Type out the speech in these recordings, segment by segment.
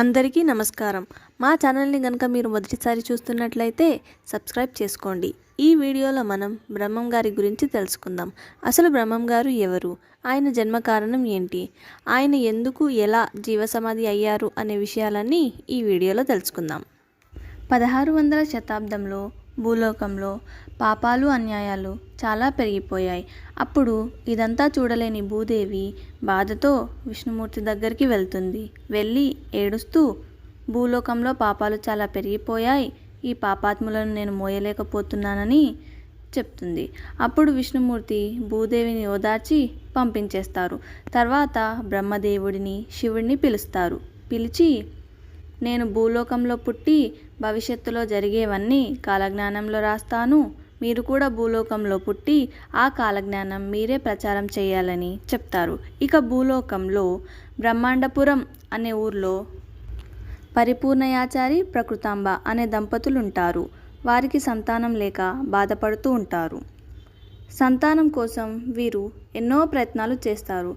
అందరికీ నమస్కారం. మా ఛానల్ని కనుక మీరు మొదటిసారి చూస్తున్నట్లయితే సబ్స్క్రైబ్ చేసుకోండి. ఈ వీడియోలో మనం బ్రహ్మం గారి గురించి తెలుసుకుందాం. అసలు బ్రహ్మం గారు ఎవరు? ఆయన జన్మ కారణం ఏంటి? ఆయన ఎందుకు ఎలా జీవసమాధి అయ్యారు అనే విషయాలన్నీ ఈ వీడియోలో తెలుసుకుందాం. 1600వ శతాబ్దంలో భూలోకంలో పాపాలు అన్యాయాలు చాలా పెరిగిపోయాయి. అప్పుడు ఇదంతా చూడలేని భూదేవి బాధతో విష్ణుమూర్తి దగ్గరికి వెళ్తుంది. వెళ్ళి ఏడుస్తూ, భూలోకంలో పాపాలు చాలా పెరిగిపోయాయి, ఈ పాపాత్ములను నేను మోయలేకపోతున్నానని చెప్తుంది. అప్పుడు విష్ణుమూర్తి భూదేవిని ఓదార్చి పంపించేస్తారు. తర్వాత బ్రహ్మదేవుడిని శివుడిని పిలుస్తారు. పిలిచి, నేను భూలోకంలో పుట్టి భవిష్యత్తులో జరిగేవన్నీ కాలజ్ఞానంలో రాస్తాను, మీరు కూడా భూలోకంలో పుట్టి ఆ కాలజ్ఞానం మీరే ప్రచారం చేయాలని చెప్తారు. ఇక భూలోకంలో బ్రహ్మాండపురం అనే ఊర్లో పరిపూర్ణయాచారి ప్రకృతాంబ అనే దంపతులు ఉంటారు. వారికి సంతానం లేక బాధపడుతూ ఉంటారు. సంతానం కోసం వీరు ఎన్నో ప్రయత్నాలు చేస్తారు.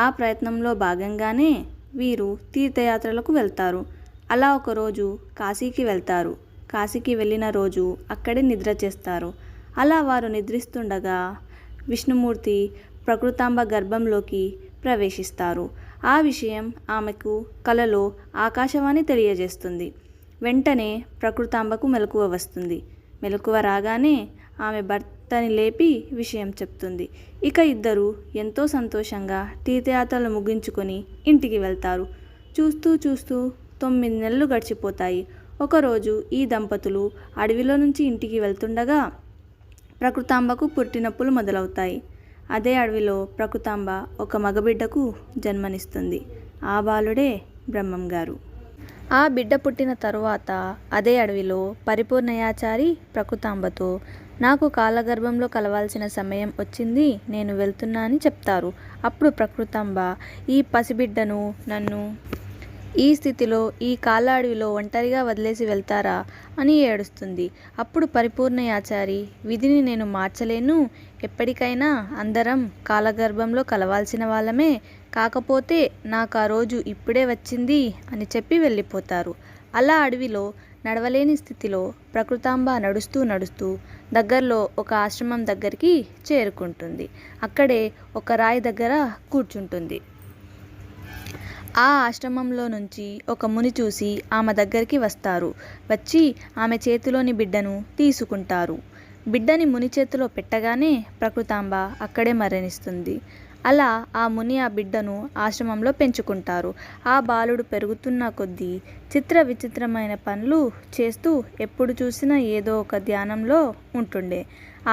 ఆ ప్రయత్నంలో భాగంగానే వీరు తీర్థయాత్రలకు వెళ్తారు. అలా ఒకరోజు కాశీకి వెళ్తారు. కాశీకి వెళ్ళిన రోజు అక్కడే నిద్ర చేస్తారు. అలా వారు నిద్రిస్తుండగా విష్ణుమూర్తి ప్రకృతాంబ గర్భంలోకి ప్రవేశిస్తారు. ఆ విషయం ఆమెకు కలలో ఆకాశవాణి తెలియజేస్తుంది. వెంటనే ప్రకృతాంబకు మెలకువ వస్తుంది. మెలకువ రాగానే ఆమె భర్తని లేపి విషయం చెప్తుంది. ఇక ఇద్దరు ఎంతో సంతోషంగా తీర్థయాత్రలు ముగించుకొని ఇంటికి వెళ్తారు. చూస్తూ చూస్తూ 9 నెలలు గడిచిపోతాయి. ఒకరోజు ఈ దంపతులు అడవిలో నుంచి ఇంటికి వెళ్తుండగా ప్రకృతాంబకు పుట్టినొప్పులు మొదలవుతాయి. అదే అడవిలో ప్రకృతాంబ ఒక మగబిడ్డకు జన్మనిస్తుంది. ఆ బాలుడే బ్రహ్మం గారు. ఆ బిడ్డ పుట్టిన తరువాత అదే అడవిలో పరిపూర్ణయాచారి ప్రకృతాంబతో, నాకు కాలగర్భంలో కలవాల్సిన సమయం వచ్చింది, నేను వెళ్తున్నా అని చెప్తారు. అప్పుడు ప్రకృతాంబ, ఈ పసిబిడ్డను నన్ను ఈ స్థితిలో ఈ కాళ్ళ అడవిలో ఒంటరిగా వదిలేసి వెళ్తారా అని ఏడుస్తుంది. అప్పుడు పరిపూర్ణయాచారి, విధిని నేను మార్చలేను, ఎప్పటికైనా అందరం కాలగర్భంలో కలవాల్సిన వాళ్ళమే, కాకపోతే నాకు ఆ రోజు ఇప్పుడే వచ్చింది అని చెప్పి వెళ్ళిపోతారు. అలా అడవిలో నడవలేని స్థితిలో ప్రకృతాంబ నడుస్తూ నడుస్తూ దగ్గరలో ఒక ఆశ్రమం దగ్గరికి చేరుకుంటుంది. అక్కడే ఒక రాయి దగ్గర కూర్చుంటుంది. ఆ ఆశ్రమంలో నుంచి ఒక ముని చూసి ఆమె దగ్గరికి వస్తారు. వచ్చి ఆమె చేతిలోని బిడ్డను తీసుకుంటారు. బిడ్డని ముని చేతిలో పెట్టగానే ప్రకృతాంబ అక్కడే మరణిస్తుంది. అలా ఆ ముని ఆ బిడ్డను ఆశ్రమంలో పెంచుకుంటారు. ఆ బాలుడు పెరుగుతున్న కొద్దీ చిత్ర విచిత్రమైన పనులు చేస్తూ ఎప్పుడు చూసినా ఏదో ఒక ధ్యానంలో ఉంటుండే.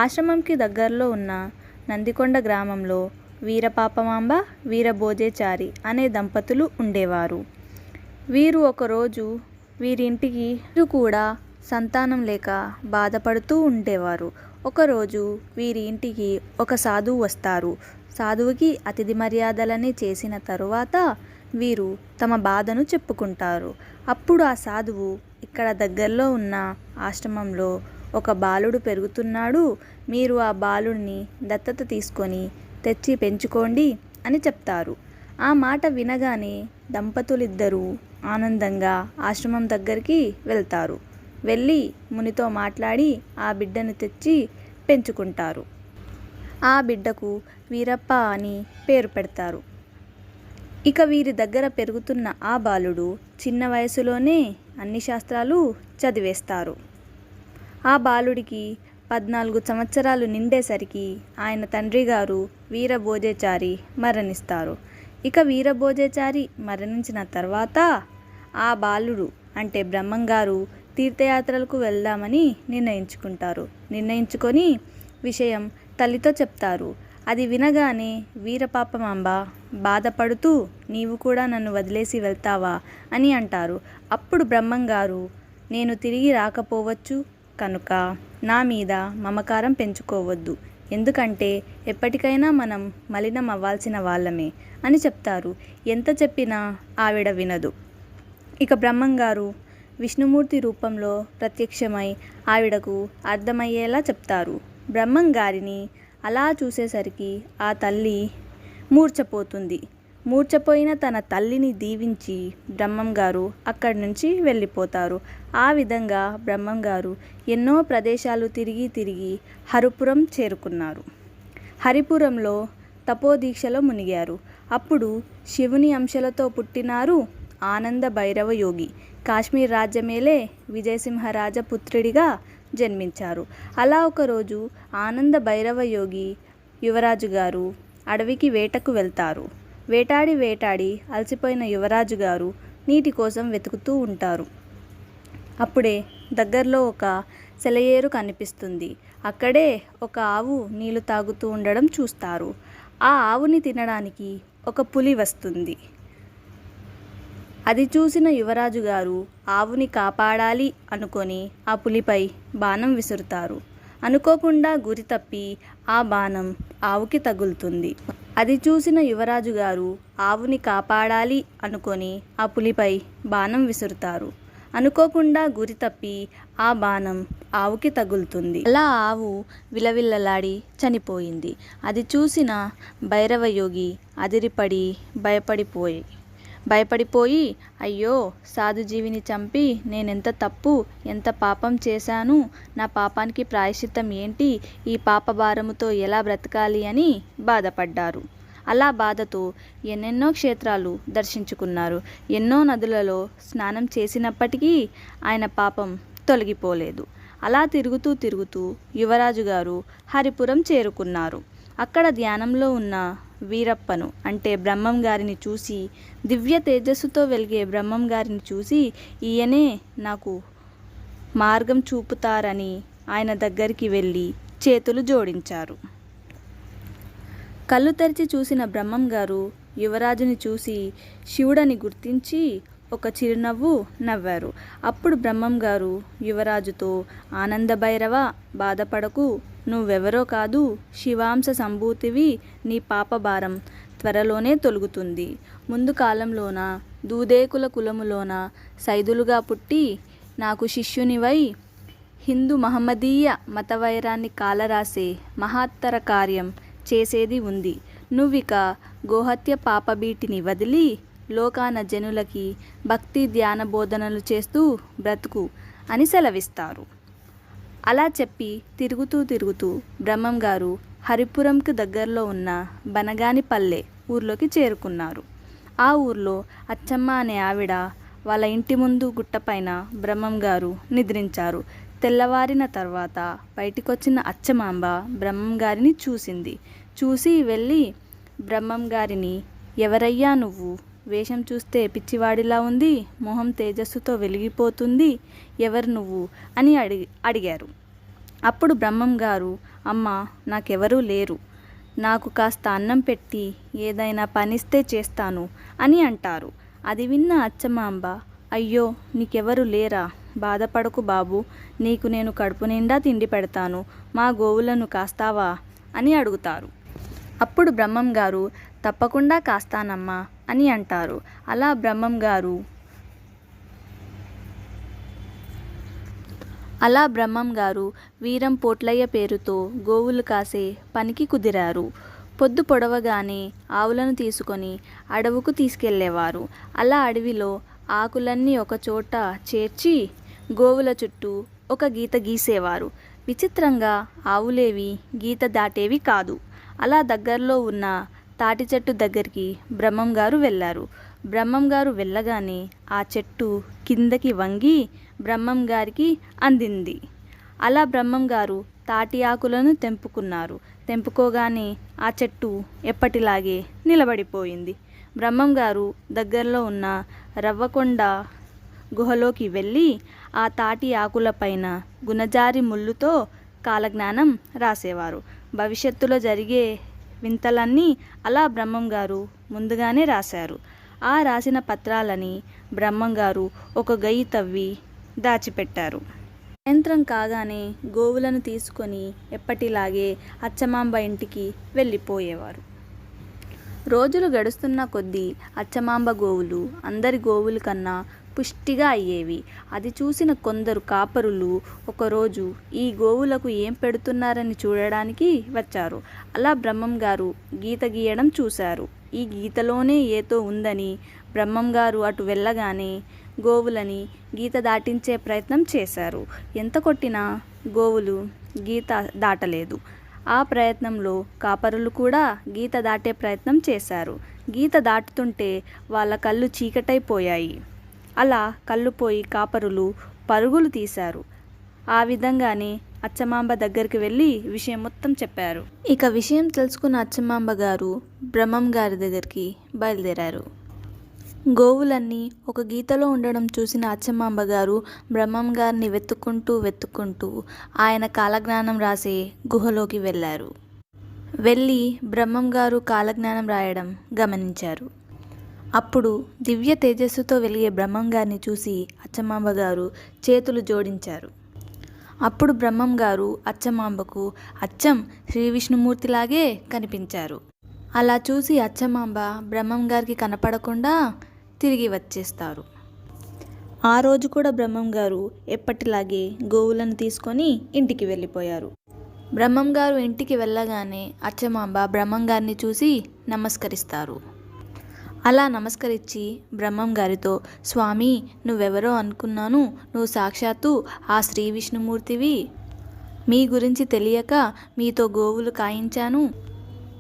ఆశ్రమంకి దగ్గరలో ఉన్న నందికొండ గ్రామంలో వీరపాపమాంబ వీరభోజేచారి అనే దంపతులు ఉండేవారు. వీరు ఒకరోజు వీరింటికి కూడా సంతానం లేక బాధపడుతూ ఉండేవారు. ఒకరోజు వీరి ఇంటికి ఒక సాధువు వస్తారు. సాధువుకి అతిథి మర్యాదలని చేసిన తరువాత వీరు తమ బాధను చెప్పుకుంటారు. అప్పుడు ఆ సాధువు, ఇక్కడ దగ్గరలో ఉన్న ఆశ్రమంలో ఒక బాలుడు పెరుగుతున్నాడు, మీరు ఆ బాలుడిని దత్తత తీసుకొని తెచ్చి పెంచుకోండి అని చెప్తారు. ఆ మాట వినగానే దంపతులిద్దరూ ఆనందంగా ఆశ్రమం దగ్గరికి వెళ్తారు. వెళ్ళి మునితో మాట్లాడి ఆ బిడ్డను తెచ్చి పెంచుకుంటారు. ఆ బిడ్డకు వీరప్ప అని పేరు పెడతారు. ఇక వీరి దగ్గర పెరుగుతున్న ఆ బాలుడు చిన్న వయసులోనే అన్ని శాస్త్రాలు చదివేస్తారు. ఆ బాలుడికి 14 సంవత్సరాలు నిండేసరికి ఆయన తండ్రి గారు వీరభోజేచారి మరణిస్తారు. ఇక వీరభోజేచారి మరణించిన తర్వాత ఆ బాలుడు అంటే బ్రహ్మం గారు తీర్థయాత్రలకు వెళ్దామని నిర్ణయించుకొని విషయం తల్లితో చెప్తారు. అది వినగానే వీరపాపమాంబ బాధపడుతూ, నీవు కూడా నన్ను వదిలేసి వెళ్తావా అని అంటారు. అప్పుడు బ్రహ్మం గారు, నేను తిరిగి రాకపోవచ్చు కనుక నా మీద మమకారం పెంచుకోవద్దు, ఎందుకంటే ఎప్పటికైనా మనం మలినం అవ్వాల్సిన వాళ్ళమే అని చెప్తారు. ఎంత చెప్పినా ఆవిడ వినదు. ఇక బ్రహ్మం గారు విష్ణుమూర్తి రూపంలో ప్రత్యక్షమై ఆవిడకు అర్థమయ్యేలా చెప్తారు. బ్రహ్మం గారిని అలా చూసేసరికి ఆ తల్లి మూర్ఛపోతుంది. మూర్ఛపోయిన తన తల్లిని దీవించి బ్రహ్మంగారు అక్కడి నుంచి వెళ్ళిపోతారు. ఆ విధంగా బ్రహ్మంగారు ఎన్నో ప్రదేశాలు తిరిగి తిరిగి హరిపురం చేరుకున్నారు. హరిపురంలో తపోదీక్షలో మునిగారు. అప్పుడు శివుని అంశలతో పుట్టినారు ఆనంద భైరవ యోగి. కాశ్మీర్ రాజ్యమేలే విజయసింహరాజ పుత్రుడిగా జన్మించారు. అలా ఒకరోజు ఆనంద భైరవ యోగి యువరాజు గారు అడవికి వేటకు వెళ్తారు. వేటాడి వేటాడి అలసిపోయిన యువరాజు గారు నీటి కోసం వెతుకుతూ ఉంటారు. అప్పుడే దగ్గరలో ఒక సెలయేరు కనిపిస్తుంది. అక్కడే ఒక ఆవు నీళ్లు తాగుతూ ఉండడం చూస్తారు. ఆ ఆవుని తినడానికి ఒక పులి వస్తుంది. అది చూసిన యువరాజు గారు ఆవుని కాపాడాలి అనుకొని ఆ పులిపై బాణం విసురుతారు. అనుకోకుండా గురి తప్పి ఆ బాణం ఆవుకి తగులుతుంది. అది చూసిన యువరాజు గారు ఆవుని కాపాడాలి అనుకొని ఆ పులిపై బాణం విసురుతారు. అనుకోకుండా గురి తప్పి ఆ బాణం ఆవుకి తగులుతుంది. అలా ఆవు విలవిల్లలాడి చనిపోయింది. అది చూసిన భైరవయోగి అదిరిపడి భయపడిపోయి అయ్యో, సాధుజీవిని చంపి నేనెంత తప్పు, ఎంత పాపం చేశాను, నా పాపానికి ప్రాయశ్చిత్తం ఏంటి, ఈ పాపభారముతో ఎలా బ్రతకాలి అని బాధపడ్డారు. అలా బాధతో ఎన్నెన్నో క్షేత్రాలు దర్శించుకున్నారు. ఎన్నో నదులలో స్నానం చేసినప్పటికీ ఆయన పాపం తొలగిపోలేదు. అలా తిరుగుతూ తిరుగుతూ యువరాజు గారు హరిపురం చేరుకున్నారు. అక్కడ ధ్యానంలో ఉన్న వీరప్పను అంటే బ్రహ్మం గారిని చూసి, దివ్య తేజస్సుతో వెలిగే బ్రహ్మం గారిని చూసి ఈయనే నాకు మార్గం చూపుతారని ఆయన దగ్గరికి వెళ్ళి చేతులు జోడించారు. కళ్ళు తెరిచి చూసిన బ్రహ్మం గారు యువరాజుని చూసి శివుడని గుర్తించి ఒక చిరునవ్వు నవ్వారు. అప్పుడు బ్రహ్మం గారు యువరాజుతో, ఆనంద భైరవ, బాధపడకు, నువ్వెవరో కాదు, శివాంశ సంభూతివి, నీ పాపభారం త్వరలోనే తొలుగుతుంది. ముందు కాలంలోన దూదేకుల కులములోన సైదులుగా పుట్టి నాకు శిష్యునివై హిందూ మహమ్మదీయ మతవైరాన్ని కాలరాసే మహత్తర కార్యం చేసేది ఉంది. నువ్విక గోహత్య పాపబీటిని వదిలి లోకాన జనులకి భక్తి ధ్యాన బోధనలు చేస్తూ బ్రతుకు అని సెలవిస్తారు. అలా చెప్పి తిరుగుతూ బ్రహ్మం గారు హరిపురంకి దగ్గరలో ఉన్న బనగానిపల్లె ఊర్లోకి చేరుకున్నారు. ఆ ఊర్లో అచ్చమ్మ అనే ఆవిడ వాళ్ళ ఇంటి ముందు గుట్టపైన బ్రహ్మం గారు నిద్రించారు. తెల్లవారిన తర్వాత బయటికొచ్చిన అచ్చమాంబ బ్రహ్మం గారిని చూసి వెళ్ళి బ్రహ్మం గారిని, ఎవరయ్యా నువ్వు, వేషం చూస్తే పిచ్చివాడిలా ఉంది, మొహం తేజస్సుతో వెలిగిపోతుంది, ఎవరు నువ్వు అని అడిగారు. అప్పుడు బ్రహ్మం గారు, అమ్మ, నాకెవరూ లేరు, నాకు కాస్త అన్నం పెట్టి ఏదైనా పనిస్తే చేస్తాను అని అంటారు. అది విన్న అచ్చమాంబ, అయ్యో, నీకెవరు లేరా, బాధపడకు బాబు, నీకు నేను కడుపు నిండా తిండి పెడతాను, మా గోవులను కాస్తావా అని అడుగుతారు. అప్పుడు బ్రహ్మం గారు, తప్పకుండా కాస్తానమ్మా అని అంటారు. అలా బ్రహ్మం గారు వీరం పోట్లయ్య పేరుతో గోవులు కాసే పనికి కుదిరారు. పొద్దు పొడవగానే ఆవులను తీసుకొని అడవుకు తీసుకెళ్లేవారు. అలా అడవిలో ఆకులన్నీ ఒకచోట చేర్చి గోవుల చుట్టూ ఒక గీత గీసేవారు. విచిత్రంగా ఆవులేవి గీత దాటేవి కాదు. అలా దగ్గరలో ఉన్న తాటి చెట్టు దగ్గరికి బ్రహ్మం గారు వెళ్ళారు. బ్రహ్మం గారు వెళ్ళగానే ఆ చెట్టు కిందకి వంగి బ్రహ్మం గారికి అందింది. అలా బ్రహ్మం గారు తాటి ఆకులను తెంపుకోగానే ఆ చెట్టు ఎప్పటిలాగే నిలబడిపోయింది. బ్రహ్మం గారు దగ్గరలో ఉన్న రవ్వకొండ గుహలోకి వెళ్ళి ఆ తాటి ఆకులపైన గుణజారి ముళ్ళుతో కాలజ్ఞానం రాసేవారు. భవిష్యత్తులో జరిగే వింతలన్నీ అలా బ్రహ్మం గారు ముందుగానే రాశారు. ఆ రాసిన పత్రాలని బ్రహ్మం గారు ఒక గయ్యి తవ్వి దాచిపెట్టారు. సాయంత్రం కాగానే గోవులను తీసుకొని ఎప్పటిలాగే అచ్చమాంబ ఇంటికి వెళ్ళిపోయేవారు. రోజులు గడుస్తున్న కొద్దీ అచ్చమాంబ గోవులు అందరి గోవుల కన్నా పుష్టిగా అయ్యేవి. అది చూసిన కొందరు కాపరులు ఒకరోజు ఈ గోవులకు ఏం పెడుతున్నారని చూడడానికి వచ్చారు. అలా బ్రహ్మం గారు గీత గీయడం చూశారు. ఈ గీతలోనే ఏతో ఉందని బ్రహ్మంగారు అటు వెళ్ళగానే గోవులని గీత దాటించే ప్రయత్నం చేశారు. ఎంత కొట్టినా గోవులు గీత దాటలేదు. ఆ ప్రయత్నంలో కాపరులు కూడా గీత దాటే ప్రయత్నం చేశారు. గీత దాటుతుంటే వాళ్ళ కళ్ళు చీకటైపోయాయి. అలా కళ్ళు పోయి కాపరులు పరుగులు తీశారు. ఆ విధంగానే అచ్చమాంబ దగ్గరికి వెళ్ళి విషయం మొత్తం చెప్పారు. ఇక విషయం తెలుసుకున్న అచ్చమాంబ గారు బ్రహ్మం గారి దగ్గరికి బయలుదేరారు. గోవులన్నీ ఒక గీతలో ఉండడం చూసిన అచ్చమాంబ గారు బ్రహ్మం గారిని వెతుక్కుంటూ ఆయన కాలజ్ఞానం రాసే గుహలోకి వెళ్ళారు. వెళ్ళి బ్రహ్మం గారు కాలజ్ఞానం రాయడం గమనించారు. అప్పుడు దివ్య తేజస్సుతో వెలిగే బ్రహ్మం గారిని చూసి అచ్చమాంబ గారు చేతులు జోడించారు. అప్పుడు బ్రహ్మం గారు అచ్చమాంబకు అచ్చం శ్రీ విష్ణుమూర్తిలాగే కనిపించారు. అలా చూసి అచ్చమాంబ బ్రహ్మం గారికి కనపడకుండా తిరిగి వచ్చేస్తారు. ఆ రోజు కూడా బ్రహ్మం గారు ఎప్పటిలాగే గోవులను తీసుకొని ఇంటికి వెళ్ళిపోయారు. బ్రహ్మం గారు ఇంటికి వెళ్ళగానే అచ్చమాంబ బ్రహ్మం గారిని చూసి నమస్కరిస్తారు. అలా నమస్కరించి బ్రహ్మం గారితో, స్వామి, నువ్వెవరో అనుకున్నాను, నువ్వు సాక్షాత్తు ఆ శ్రీ విష్ణుమూర్తివి. మీ గురించి తెలియక మీతో గోవులు కాయించాను,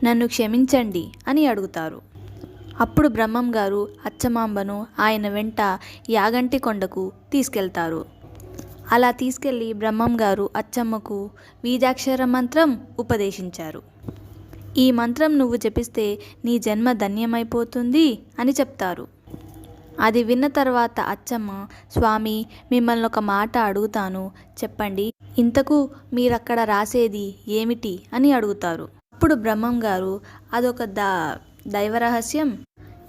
నన్ను క్షమించండి అని అడుగుతారు. అప్పుడు బ్రహ్మం గారు అచ్చమాంబను ఆయన వెంట యాగంటి కొండకు తీసుకెళ్తారు. అలా తీసుకెళ్ళి బ్రహ్మం గారు అచ్చమ్మకు బీజాక్షర మంత్రం ఉపదేశించారు. ఈ మంత్రం నువ్వు జపిస్తే నీ జన్మ ధన్యమైపోతుంది అని చెప్తారు. అది విన్న తర్వాత అచ్చమ్మ, స్వామి, మిమ్మల్ని ఒక మాట అడుగుతాను, చెప్పండి, ఇంతకు మీరక్కడ రాసేది ఏమిటి అని అడుగుతారు. అప్పుడు బ్రహ్మం గారు, అదొక దైవరహస్యం,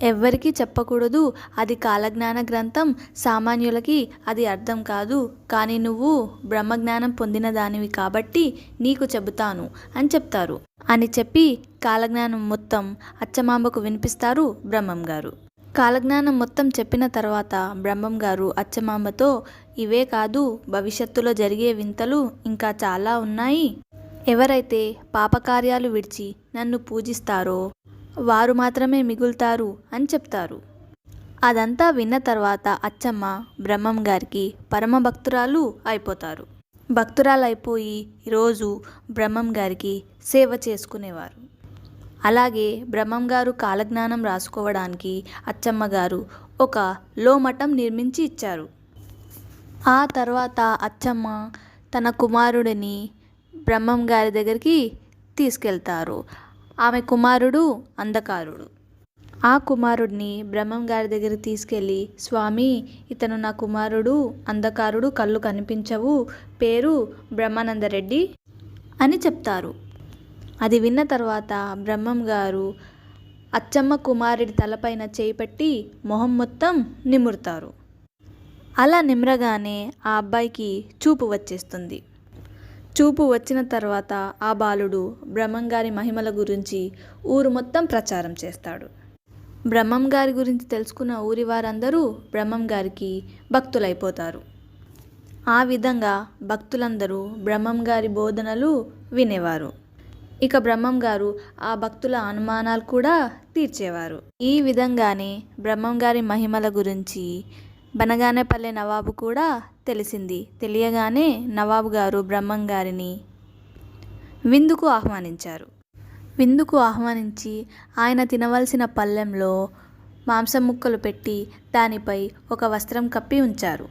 ఎవ్వరికీ చెప్పకూడదు, అది కాలజ్ఞాన గ్రంథం, సామాన్యులకి అది అర్థం కాదు, కానీ నువ్వు బ్రహ్మజ్ఞానం పొందిన దానివి కాబట్టి నీకు చెబుతాను అని చెప్తారు. అని చెప్పి కాలజ్ఞానం మొత్తం అచ్చమాంబకు వినిపిస్తారు బ్రహ్మం గారు. కాలజ్ఞానం మొత్తం చెప్పిన తర్వాత బ్రహ్మం గారు అచ్చమాంబతో, ఇవే కాదు, భవిష్యత్తులో జరిగే వింతలు ఇంకా చాలా ఉన్నాయి. ఎవరైతే పాపకార్యాలు విడిచి నన్ను పూజిస్తారో వారు మాత్రమే మిగులుతారు అని చెప్తారు. అదంతా విన్న తర్వాత అచ్చమ్మ బ్రహ్మం గారికి పరమ భక్తురాలు అయిపోతారు. భక్తురాలు అయిపోయి రోజు బ్రహ్మం గారికి సేవ చేసుకునేవారు. అలాగే బ్రహ్మం గారు కాలజ్ఞానం రాసుకోవడానికి అచ్చమ్మ గారు ఒక లోమఠం నిర్మించి ఇచ్చారు. ఆ తర్వాత అచ్చమ్మ తన కుమారుడిని బ్రహ్మం గారి దగ్గరికి తీసుకెళ్తారు. ఆమె కుమారుడు అంధకారుడు. ఆ కుమారుడిని బ్రహ్మం గారి దగ్గరికి తీసుకెళ్ళి, స్వామి, ఇతను నా కుమారుడు అంధకారుడు, కళ్ళు కనిపించవు, పేరు బ్రహ్మానందరెడ్డి అని చెప్తారు. అది విన్న తర్వాత బ్రహ్మం గారు అచ్చమ్మ కుమారుడి తలపైన చేయి పెట్టి మొహం మొత్తం నిమురుతారు. అలా నిమ్రగానే ఆ అబ్బాయికి చూపు వచ్చేస్తుంది. చూపు వచ్చిన తర్వాత ఆ బాలుడు బ్రహ్మం గారి మహిమల గురించి ఊరు మొత్తం ప్రచారం చేస్తాడు. బ్రహ్మం గారి గురించి తెలుసుకున్న ఊరి వారందరూ బ్రహ్మం గారికి భక్తులైపోతారు. ఆ విధంగా భక్తులందరూ బ్రహ్మం గారి బోధనలు వినేవారు. ఇక బ్రహ్మం గారు ఆ భక్తుల అనుమానాలు కూడా తీర్చేవారు. ఈ విధంగానే బ్రహ్మం గారి మహిమల గురించి బనగానేపల్లె నవాబు కూడా తెలిసింది. తెలియగానే నవాబు గారు బ్రహ్మం గారిని విందుకు ఆహ్వానించారు. విందుకు ఆహ్వానించి ఆయన తినవలసిన పళ్ళెంలో మాంసం ముక్కలు పెట్టి దానిపై ఒక వస్త్రం కప్పి ఉంచారు.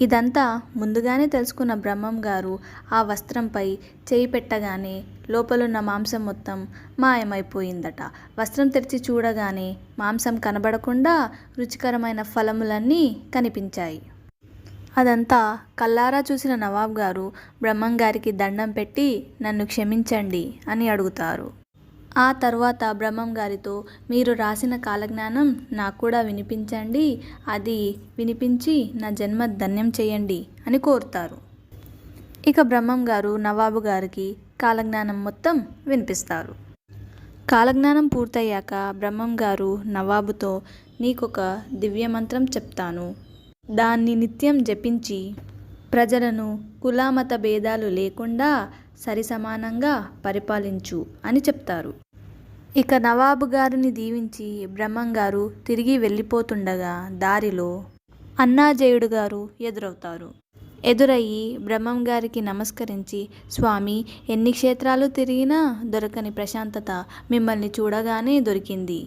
ఇదంతా ముందుగానే తెలుసుకున్న బ్రహ్మం గారు ఆ వస్త్రంపై చేయి పెట్టగానే లోపలున్న మాంసం మొత్తం మాయమైపోయిందట. వస్త్రం తెరిచి చూడగానే మాంసం కనబడకుండా రుచికరమైన ఫలములన్నీ కనిపించాయి. అదంతా కల్లారా చూసిన నవాబ్ గారు బ్రహ్మం గారికి దండం పెట్టి, నన్ను క్షమించండి అని అడుగుతారు. ఆ తర్వాత బ్రహ్మం గారితో, మీరు రాసిన కాలజ్ఞానం నాకు కూడా వినిపించండి, అది వినిపించి నా జన్మ ధన్యం చేయండి అని కోరుతారు. ఇక బ్రహ్మం గారు నవాబు గారికి కాలజ్ఞానం మొత్తం వినిపిస్తారు. కాలజ్ఞానం పూర్తయ్యాక బ్రహ్మం గారు నవాబుతో, నీకొక దివ్యమంత్రం చెప్తాను, దాన్ని నిత్యం జపించి ప్రజలను కులమత భేదాలు లేకుండా సరిసమానంగా పరిపాలించు అని చెప్తారు. ఇక నవాబు గారిని దీవించి బ్రహ్మంగారు తిరిగి వెళ్ళిపోతుండగా దారిలో అన్నాజేయుడు గారు ఎదురవుతారు. ఎదురయ్యి బ్రహ్మంగారికి నమస్కరించి, స్వామి, ఎన్ని క్షేత్రాలు తిరిగినా దొరకని ప్రశాంతత మిమ్మల్ని చూడగానే దొరికింది.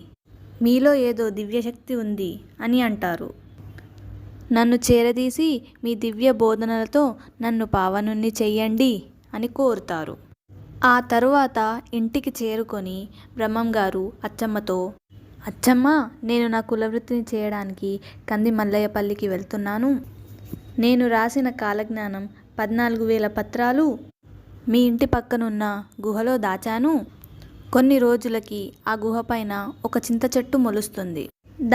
మీలో ఏదో దివ్యశక్తి ఉంది అని అంటారు. నన్ను చేరదీసి మీ దివ్య బోధనలతో నన్ను పావనుణ్ణి చెయ్యండి అని కోరుతారు. ఆ తరువాత ఇంటికి చేరుకొని బ్రహ్మంగారు అచ్చమ్మతో, అచ్చమ్మ, నేను నా కులవృత్తిని చేయడానికి కంది మల్లయ్యపల్లికి వెళ్తున్నాను. నేను రాసిన కాలజ్ఞానం 14,000 పత్రాలు మీ ఇంటి పక్కనున్న గుహలో దాచాను. కొన్ని రోజులకి ఆ గుహ పైన ఒక చింత చెట్టు మొలుస్తుంది.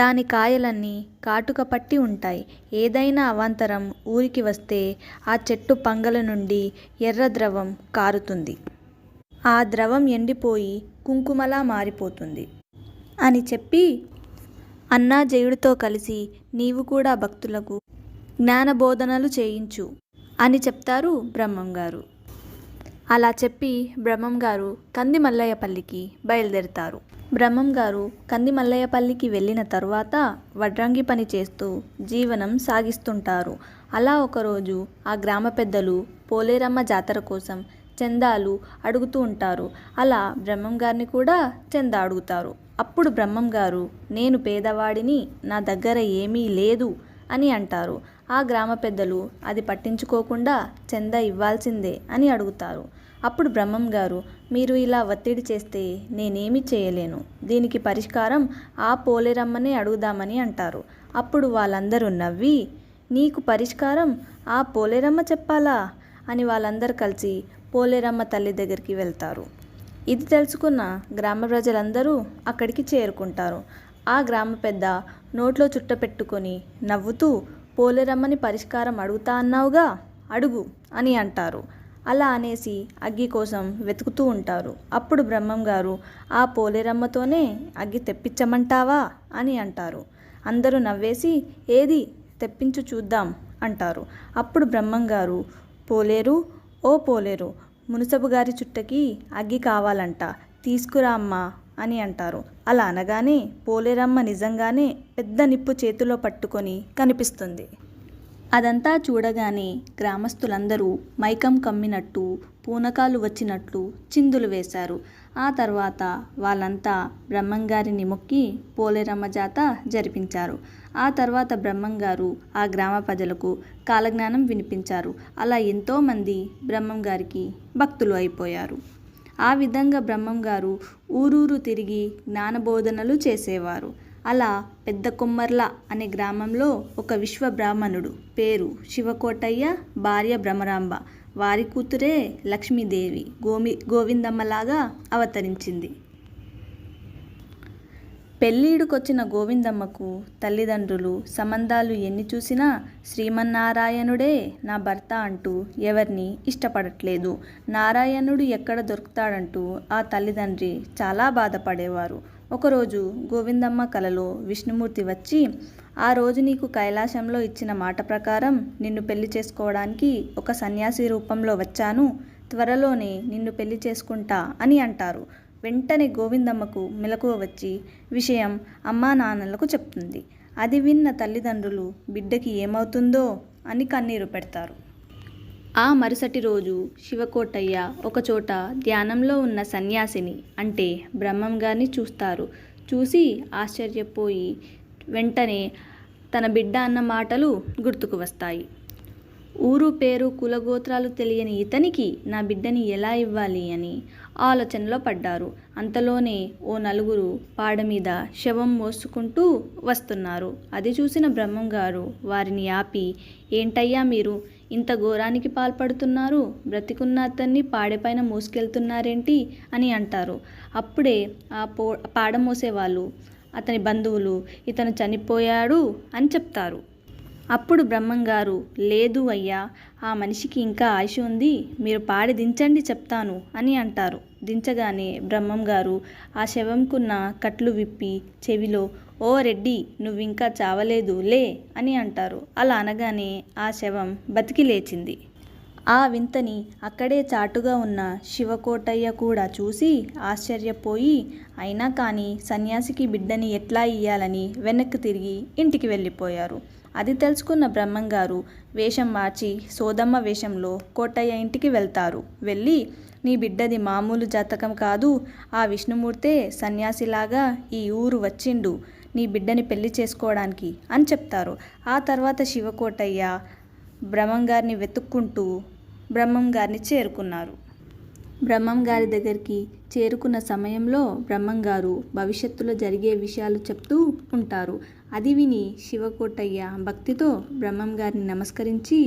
దాని కాయలన్నీ కాటుక పట్టి ఉంటాయి. ఏదైనా అవాంతరం ఊరికి వస్తే ఆ చెట్టు పంగల నుండి ఎర్ర ద్రవం కారుతుంది. ఆ ద్రవం ఎండిపోయి కుంకుమలా మారిపోతుంది అని చెప్పి, అన్నాజేయుడితో కలిసి నీవు కూడా భక్తులకు జ్ఞానబోధనలు చేయించు అని చెప్తారు బ్రహ్మంగారు. అలా చెప్పి బ్రహ్మంగారు కంది మల్లయ్యపల్లికి బయలుదేరుతారు. బ్రహ్మంగారు కంది మల్లయ్యపల్లికి వెళ్ళిన తరువాత వడ్రంగి పని చేస్తూ జీవనం సాగిస్తుంటారు. అలా ఒకరోజు ఆ గ్రామ పెద్దలు పోలేరమ్మ జాతర కోసం చందాలు అడుగుతూ ఉంటారు. అలా బ్రహ్మంగారిని కూడా చందా అడుగుతారు. అప్పుడు బ్రహ్మంగారు, నేను పేదవాడిని, నా దగ్గర ఏమీ లేదు అని అంటారు. ఆ గ్రామ పెద్దలు అది పట్టించుకోకుండా చందా ఇవ్వాల్సిందే అని అడుగుతారు. అప్పుడు బ్రహ్మంగారు, మీరు ఇలా ఒత్తిడి చేస్తే నేనేమీ చేయలేను. దీనికి పరిష్కారం ఆ పోలేరమ్మనే అడుగుదామని అంటారు. అప్పుడు వాళ్ళందరూ నవ్వి, నీకు పరిష్కారం ఆ పోలేరమ్మ చెప్పాలా అని వాళ్ళందరూ కలిసి పోలేరమ్మ తల్లి దగ్గరికి వెళ్తారు. ఇది తెలుసుకున్న గ్రామ ప్రజలందరూ అక్కడికి చేరుకుంటారు. ఆ గ్రామ పెద్ద నోట్లో చుట్ట పెట్టుకొని నవ్వుతూ, పోలేరమ్మని పరిష్కారం అడుగుతా అన్నావుగా, అడుగు అని అంటారు. అలా అనేసి అగ్గి కోసం వెతుకుతూ ఉంటారు. అప్పుడు బ్రహ్మంగారు, ఆ పోలేరమ్మతోనే అగ్గి తెప్పించమంటావా అని అంటారు. అందరూ నవ్వేసి, ఏది తెప్పించు చూద్దాం అంటారు. అప్పుడు బ్రహ్మంగారు, పోలేరు, ఓ పోలేరు, మునసబు గారి చుట్టకి అగ్గి కావాలంట, తీసుకురా అమ్మా అని అంటారు. అలా అనగానే పోలేరమ్మ నిజంగానే పెద్ద నిప్పు చేతిలో పట్టుకొని కనిపిస్తుంది. అదంతా చూడగానే గ్రామస్తులందరూ మైకం కమ్మినట్టు, పూనకాలు వచ్చినట్లు చిందులు వేశారు. ఆ తర్వాత వాళ్ళంతా బ్రహ్మంగారిని మొక్కి పోలేరమ్మ జాత జరిపించారు. ఆ తర్వాత బ్రహ్మంగారు ఆ గ్రామ ప్రజలకు కాలజ్ఞానం వినిపించారు. అలా ఎంతోమంది బ్రహ్మంగారికి భక్తులు అయిపోయారు. ఆ విధంగా బ్రహ్మంగారు ఊరూరు తిరిగి జ్ఞానబోధనలు చేసేవారు. అలా పెద్ద కొమ్మర్ల అనే గ్రామంలో ఒక విశ్వ బ్రాహ్మణుడు, పేరు శివకోటయ్య, భార్య భ్రమరాంబ, వారి కూతురే లక్ష్మీదేవి గోవిందమ్మలాగా అవతరించింది. పెళ్ళీడుకొచ్చిన గోవిందమ్మకు తల్లిదండ్రులు సంబంధాలు ఎన్ని చూసినా శ్రీమన్నారాయణుడే నా భర్త అంటూ ఎవరిని ఇష్టపడట్లేదు. నారాయణుడు ఎక్కడ దొరుకుతాడంటూ ఆ తల్లిదండ్రి చాలా బాధపడేవారు. ఒకరోజు గోవిందమ్మ కలలో విష్ణుమూర్తి వచ్చి, ఆ రోజు నీకు కైలాసంలో ఇచ్చిన మాట ప్రకారం నిన్ను పెళ్లి చేసుకోవడానికి ఒక సన్యాసి రూపంలో వచ్చాను, త్వరలోనే నిన్ను పెళ్లి చేసుకుంటా అని అంటారు. వెంటనే గోవిందమ్మకు మెలకువ వచ్చి విషయం అమ్మా నాన్నలకు చెప్తుంది. అది విన్న తల్లిదండ్రులు బిడ్డకి ఏమవుతుందో అని కన్నీరు పెడతారు. ఆ మరుసటి రోజు శివకోటయ్య ఒకచోట ధ్యానంలో ఉన్న సన్యాసిని అంటే బ్రహ్మంగారిని చూస్తారు. చూసి ఆశ్చర్యపోయి వెంటనే తన బిడ్డ అన్న మాటలు గుర్తుకు వస్తాయి. ఊరు పేరు కులగోత్రాలు తెలియని ఇతనికి నా బిడ్డని ఎలా ఇవ్వాలి అని ఆలోచనలో పడ్డారు. అంతలోనే ఓ నలుగురు పాడ మీద శవం మోసుకుంటూ వస్తున్నారు. అది చూసిన బ్రహ్మంగారు వారిని ఆపి, ఏంటయ్యా మీరు ఇంత ఘోరానికి పాల్పడుతున్నారు? బ్రతికున్న అతన్ని పాడెపైన మోసుకెళ్తున్నారేంటి అని అంటారు. అప్పుడే ఆ పాడ మోసేవాళ్ళు అతని బంధువులు ఇతను చనిపోయాడు అని చెప్తారు. అప్పుడు బ్రహ్మంగారు, లేదు అయ్యా, ఆ మనిషికి ఇంకా ఆయుష్ ఉంది, మీరు పాడి దించండి చెప్తాను అని అంటారు. దించగానే బ్రహ్మంగారు ఆ శవంకున్న కట్లు విప్పి చెవిలో, ఓ రెడ్డి, నువ్వింకా చావలేదు లే అని అంటారు. అలా అనగానే ఆ శవం బతికి లేచింది. ఆ వింతని అక్కడే చాటుగా ఉన్న శివకోటయ్య కూడా చూసి ఆశ్చర్యపోయి, అయినా కానీ సన్యాసికి బిడ్డని ఎట్లా ఇయ్యాలని వెనక్కి తిరిగి ఇంటికి వెళ్ళిపోయారు. అది తెలుసుకున్న బ్రహ్మంగారు వేషం మార్చి సోదమ్మ వేషంలో కోటయ్య ఇంటికి వెళ్తారు. వెళ్ళి, నీ బిడ్డది మామూలు జాతకం కాదు, ఆ విష్ణుమూర్తే సన్యాసిలాగా ఈ ఊరు వచ్చిండు నీ బిడ్డని పెళ్లి చేసుకోవడానికి అని చెప్తారు. ఆ తర్వాత శివకోటయ్య బ్రహ్మంగారిని వెతుక్కుంటూ బ్రహ్మంగారిని చేరుకున్నారు. బ్రహ్మంగారి దగ్గరికి చేరుకున్న సమయంలో బ్రహ్మంగారు భవిష్యత్తులో జరిగే విషయాలు చెప్తూ ఉంటారు. అది విని శివకోటయ్య భక్తితో బ్రహ్మంగారిని నమస్కరించి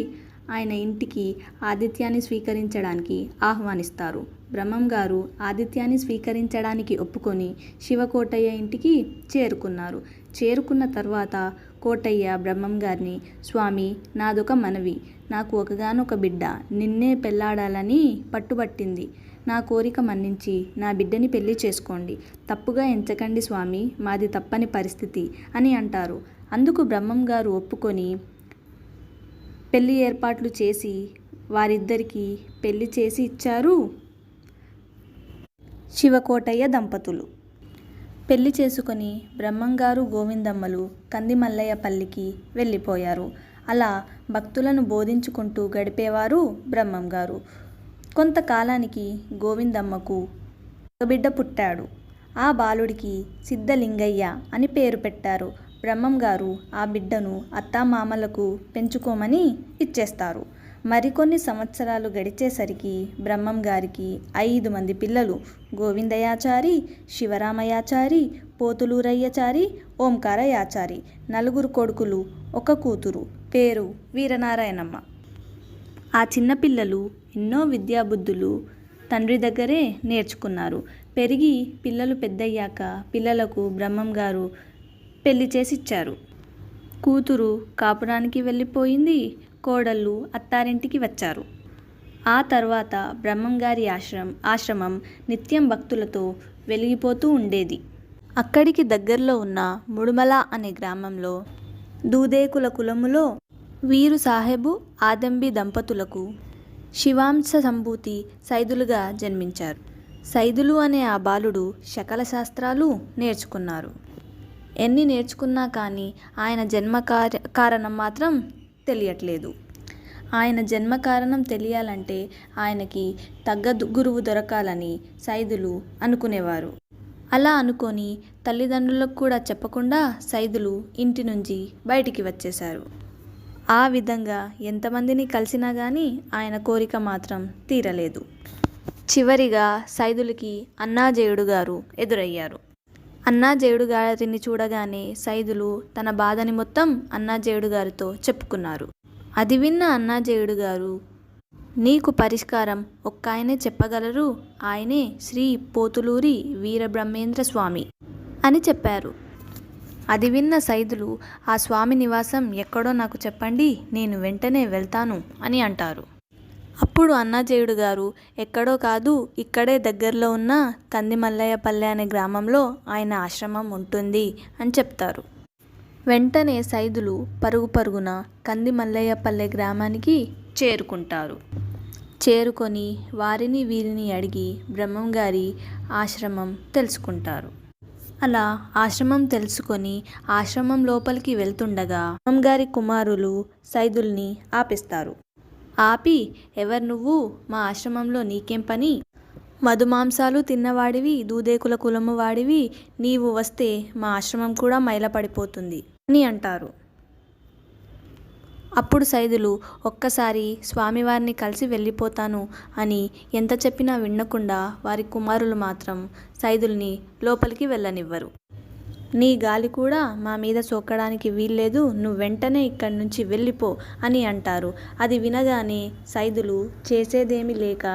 ఆయన ఇంటికి ఆతిథ్యాన్ని స్వీకరించడానికి ఆహ్వానిస్తారు. బ్రహ్మంగారు ఆతిథ్యాన్ని స్వీకరించడానికి ఒప్పుకొని శివకోటయ్య ఇంటికి చేరుకున్నారు. చేరుకున్న తర్వాత కోటయ్య బ్రహ్మంగారిని, స్వామి, నాదొక మనవి, నాకు ఒకగానొక బిడ్డ నిన్నే పెళ్లాడాలని పట్టుబట్టింది. నా కోరిక మన్నించి నా బిడ్డని పెళ్లి చేసుకోండి, తప్పుగా ఎంచకండి స్వామి, మాది తప్పని పరిస్థితి అని అంటారు. అందుకు బ్రహ్మంగారు ఒప్పుకొని పెళ్లి ఏర్పాట్లు చేసి వారిద్దరికీ పెళ్లి చేసి ఇచ్చారు శివకోటయ్య దంపతులు. పెళ్లి చేసుకొని బ్రహ్మంగారు గోవిందమ్మలు కందిమల్లయ్యపల్లికి వెళ్ళిపోయారు. అలా భక్తులను బోధించుకుంటూ గడిపేవారు బ్రహ్మంగారు. కొంతకాలానికి గోవిందమ్మకు ఒక బిడ్డ పుట్టాడు. ఆ బాలుడికి సిద్ధలింగయ్య అని పేరు పెట్టారు. బ్రహ్మంగారు ఆ బిడ్డను అత్తామామలకు పెంచుకోమని ఇచ్చేస్తారు. మరికొన్ని సంవత్సరాలు గడిచేసరికి బ్రహ్మంగారికి 5 మంది పిల్లలు: గోవిందయాచారి, శివరామయాచారి, పోతులూరయ్యచారి, ఓంకారయాచారి. 4 కొడుకులు, 1 కూతురు. పేరు వీరనారాయణమ్మ. ఆ చిన్నపిల్లలు ఎన్నో విద్యాబుద్ధులు తండ్రి దగ్గరే నేర్చుకున్నారు. పెరిగి పిల్లలు పెద్దయ్యాక పిల్లలకు బ్రహ్మంగారు పెళ్లి చేసిచ్చారు. కూతురు కాపురానికి వెళ్ళిపోయింది. కోడళ్ళు అత్తారింటికి వచ్చారు. ఆ తర్వాత బ్రహ్మంగారి ఆశ్రమం నిత్యం భక్తులతో వెలిగిపోతూ ఉండేది. అక్కడికి దగ్గరలో ఉన్న ముడుమల అనే గ్రామంలో దూదేకుల కులములో వీరు సాహెబు ఆదంబి దంపతులకు శివాంశ సంభూతి సైదులుగా జన్మించారు. సైదులు అనే ఆ బాలుడు సకల శాస్త్రాలు నేర్చుకున్నారు. ఎన్ని నేర్చుకున్నా కానీ ఆయన జన్మ కారణం మాత్రం తెలియట్లేదు. ఆయన జన్మ కారణం తెలియాలంటే ఆయనకి తగ్గ గురువు దొరకాలని సైదులు అనుకునేవారు. అలా అనుకొని తల్లిదండ్రులకు కూడా చెప్పకుండా సైదులు ఇంటి నుంచి బయటికి వచ్చేశారు. ఆ విధంగా ఎంతమందిని కలిసినా కానీ ఆయన కోరిక మాత్రం తీరలేదు. చివరిగా సైదులకి అన్నాజేయుడు గారు ఎదురయ్యారు. అన్నాజేయుడు గారిని చూడగానే సైదులు తన బాధని మొత్తం అన్నాజేయుడు గారితో చెప్పుకున్నారు. అది విన్న అన్నాజేయుడు గారు, నీకు పరిష్కారం ఒక్కాయనే చెప్పగలరు, ఆయనే శ్రీ పోతులూరి వీరబ్రహ్మేంద్ర స్వామి అని చెప్పారు. అది విన్న సైదులు, ఆ స్వామి నివాసం ఎక్కడో నాకు చెప్పండి, నేను వెంటనే వెళ్తాను అని అంటారు. అప్పుడు అన్నాజేయుడు గారు, ఎక్కడో కాదు, ఇక్కడే దగ్గరలో ఉన్న కందిమల్లయ్యపల్లె అనే గ్రామంలో ఆయన ఆశ్రమం ఉంటుంది అని చెప్తారు. వెంటనే సైదులు పరుగు పరుగున కందిమల్లయ్యపల్లె గ్రామానికి చేరుకుంటారు. చేరుకొని వారిని వీరిని అడిగి బ్రహ్మంగారి ఆశ్రమం తెలుసుకుంటారు. అలా ఆశ్రమం తెలుసుకొని ఆశ్రమం లోపలికి వెళ్తుండగా బ్రహ్మంగారి కుమారులు సైదుల్ని ఆపిస్తారు. ఆపి, ఎవరు నువ్వు? మా ఆశ్రమంలో నీకేం పని? మధుమాంసాలు తిన్నవాడివి, దూదేకుల కులము వాడివి, నీవు వస్తే మా ఆశ్రమం కూడా మైలపడిపోతుంది అని అంటారు. అప్పుడు సైదులు, ఒక్కసారి స్వామివారిని కలిసి వెళ్ళిపోతాను అని ఎంత చెప్పినా వినకుండా వారి కుమారులు మాత్రం సైదుల్ని లోపలికి వెళ్ళనివ్వరు. నీ గాలి కూడా మా మీద సోకడానికి వీల్లేదు, నువ్వు వెంటనే ఇక్కడి నుంచి వెళ్ళిపో అని అంటారు. అది వినగానే సైదులు చేసేదేమీ లేక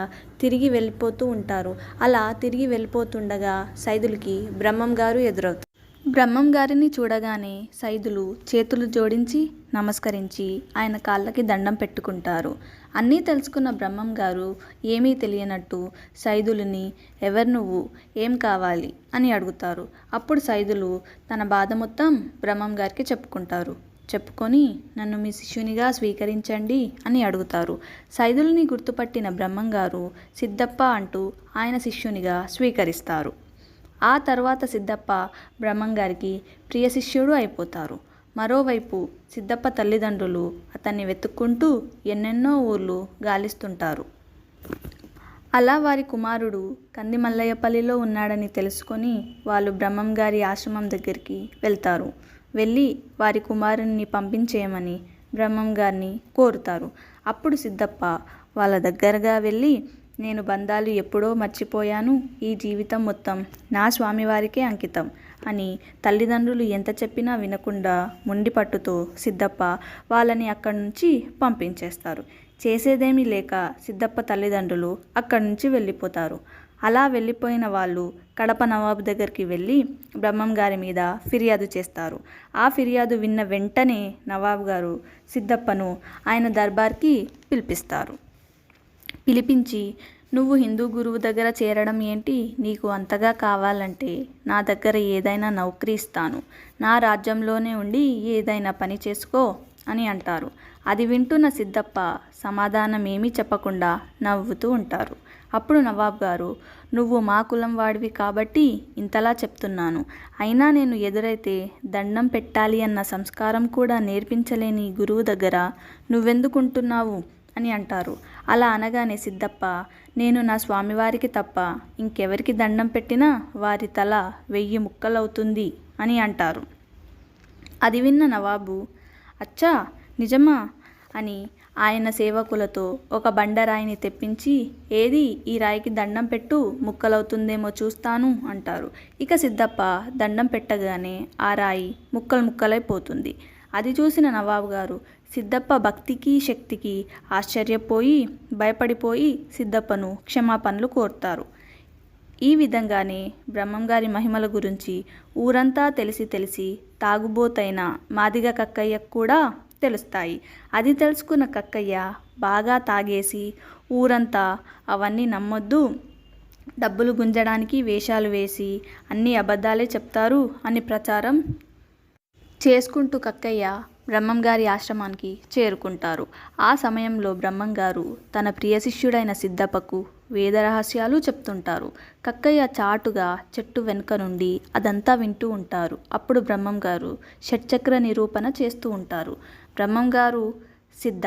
తిరిగి వెళ్ళిపోతూ ఉంటారు. అలా తిరిగి వెళ్ళిపోతుండగా సైదులకి బ్రహ్మంగారు ఎదురవుతారు. బ్రహ్మంగారిని చూడగానే సైదులు చేతులు జోడించి నమస్కరించి ఆయన కాళ్ళకి దండం పెట్టుకుంటారు. అన్నీ తెలుసుకున్న బ్రహ్మంగారు ఏమీ తెలియనట్టు సైదులని, ఎవరు నువ్వు, ఏం కావాలి అని అడుగుతారు. అప్పుడు సైదులు తన బాధ మొత్తం బ్రహ్మంగారికి చెప్పుకుంటారు. చెప్పుకొని నన్ను మీ శిష్యునిగా స్వీకరించండి అని అడుగుతారు. సైదుల్ని గుర్తుపట్టిన బ్రహ్మంగారు సిద్ధప్ప అంటూ ఆయన శిష్యునిగా స్వీకరిస్తారు. ఆ తర్వాత సిద్ధప్ప బ్రహ్మంగారికి ప్రియ శిష్యుడు అయిపోతారు. మరోవైపు సిద్ధప్ప తల్లిదండ్రులు అతన్ని వెతుక్కుంటూ ఎన్నెన్నో ఊర్లు గాలిస్తుంటారు. అలా వారి కుమారుడు కంది మల్లయ్యపల్లిలో ఉన్నాడని తెలుసుకొని వాళ్ళు బ్రహ్మంగారి ఆశ్రమం దగ్గరికి వెళ్తారు. వెళ్ళి వారి కుమారుణ్ణి పంపించేయమని బ్రహ్మంగారిని కోరుతారు. అప్పుడు సిద్ధప్ప వాళ్ళ దగ్గరగా వెళ్ళి, నేను బంధాలు ఎప్పుడో మర్చిపోయాను, ఈ జీవితం మొత్తం నా స్వామివారికే అంకితం అని తల్లిదండ్రులు ఎంత చెప్పినా వినకుండా మొండి పట్టుతో సిద్ధప్ప వాళ్ళని అక్కడి నుంచి పంపించేస్తారు. చేసేదేమీ లేక సిద్ధప్ప తల్లిదండ్రులు అక్కడి నుంచి వెళ్ళిపోతారు. అలా వెళ్ళిపోయిన వాళ్ళు కడప నవాబు దగ్గరికి వెళ్ళి బ్రహ్మంగారి మీద ఫిర్యాదు చేస్తారు. ఆ ఫిర్యాదు విన్న వెంటనే నవాబు గారు సిద్ధప్పను ఆయన దర్బార్కి పిలిపిస్తారు. పిలిపించి, నువ్వు హిందూ గురువు దగ్గర చేరడం ఏంటి? నీకు అంతగా కావాలంటే నా దగ్గర ఏదైనా నౌకరీ ఇస్తాను, నా రాజ్యంలోనే ఉండి ఏదైనా పని చేసుకో అని అంటారు. అది వింటున్న సిద్ధప్ప సమాధానం ఏమీ చెప్పకుండా నవ్వుతూ ఉంటారు. అప్పుడు నవాబ్ గారు, నువ్వు మా కులం వాడివి కాబట్టి ఇంతలా చెప్తున్నాను, అయినా నేను ఎదురైతే దండం పెట్టాలి అన్న సంస్కారం కూడా నేర్పించలేని గురువు దగ్గర నువ్వెందుకుంటున్నావు అని అంటారు. అలా అనగానే సిద్ధప్ప, నేను నా స్వామివారికి తప్ప ఇంకెవరికి దండం పెట్టినా వారి తల 1000 ముక్కలవుతుంది అని అంటారు. అది విన్న నవాబు, అచ్చా నిజమా అని ఆయన సేవకులతో ఒక బండరాయిని తెప్పించి, ఏది ఈ రాయికి దండం పెట్టు, ముక్కలవుతుందేమో చూస్తాను అంటారు. ఇక సిద్ధప్ప దండం పెట్టగానే ఆ రాయి ముక్కలు ముక్కలైపోతుంది. అది చూసిన నవాబు గారు సిద్ధప్ప భక్తికి శక్తికి ఆశ్చర్యపోయి భయపడిపోయి సిద్ధప్పను క్షమాపణలు కోరుతారు. ఈ విధంగానే బ్రహ్మంగారి మహిమల గురించి ఊరంతా తెలిసి తాగుబోతైన మాదిగ కక్కయ్యకు కూడా తెలుస్తాయి. అది తెలుసుకున్న కక్కయ్య బాగా తాగేసి ఊరంతా అవన్నీ నమ్మొద్దు, డబ్బులు గుంజడానికి వేషాలు వేసి అన్ని అబద్ధాలే చెప్తారు అని ప్రచారం చేసుకుంటూ కక్కయ్య బ్రహ్మంగారి ఆశ్రమానికి చేరుకుంటారు. ఆ సమయంలో బ్రహ్మంగారు తన ప్రియ శిష్యుడైన సిద్ధప్పకు వేద రహస్యాలు చెప్తుంటారు. కక్కయ్య చాటుగా చెట్టు వెనుక నుండి అదంతా వింటూ ఉంటారు. అప్పుడు బ్రహ్మంగారు షట్చక్ర నిరూపణ చేస్తూ ఉంటారు. బ్రహ్మంగారు, సిద్ధ,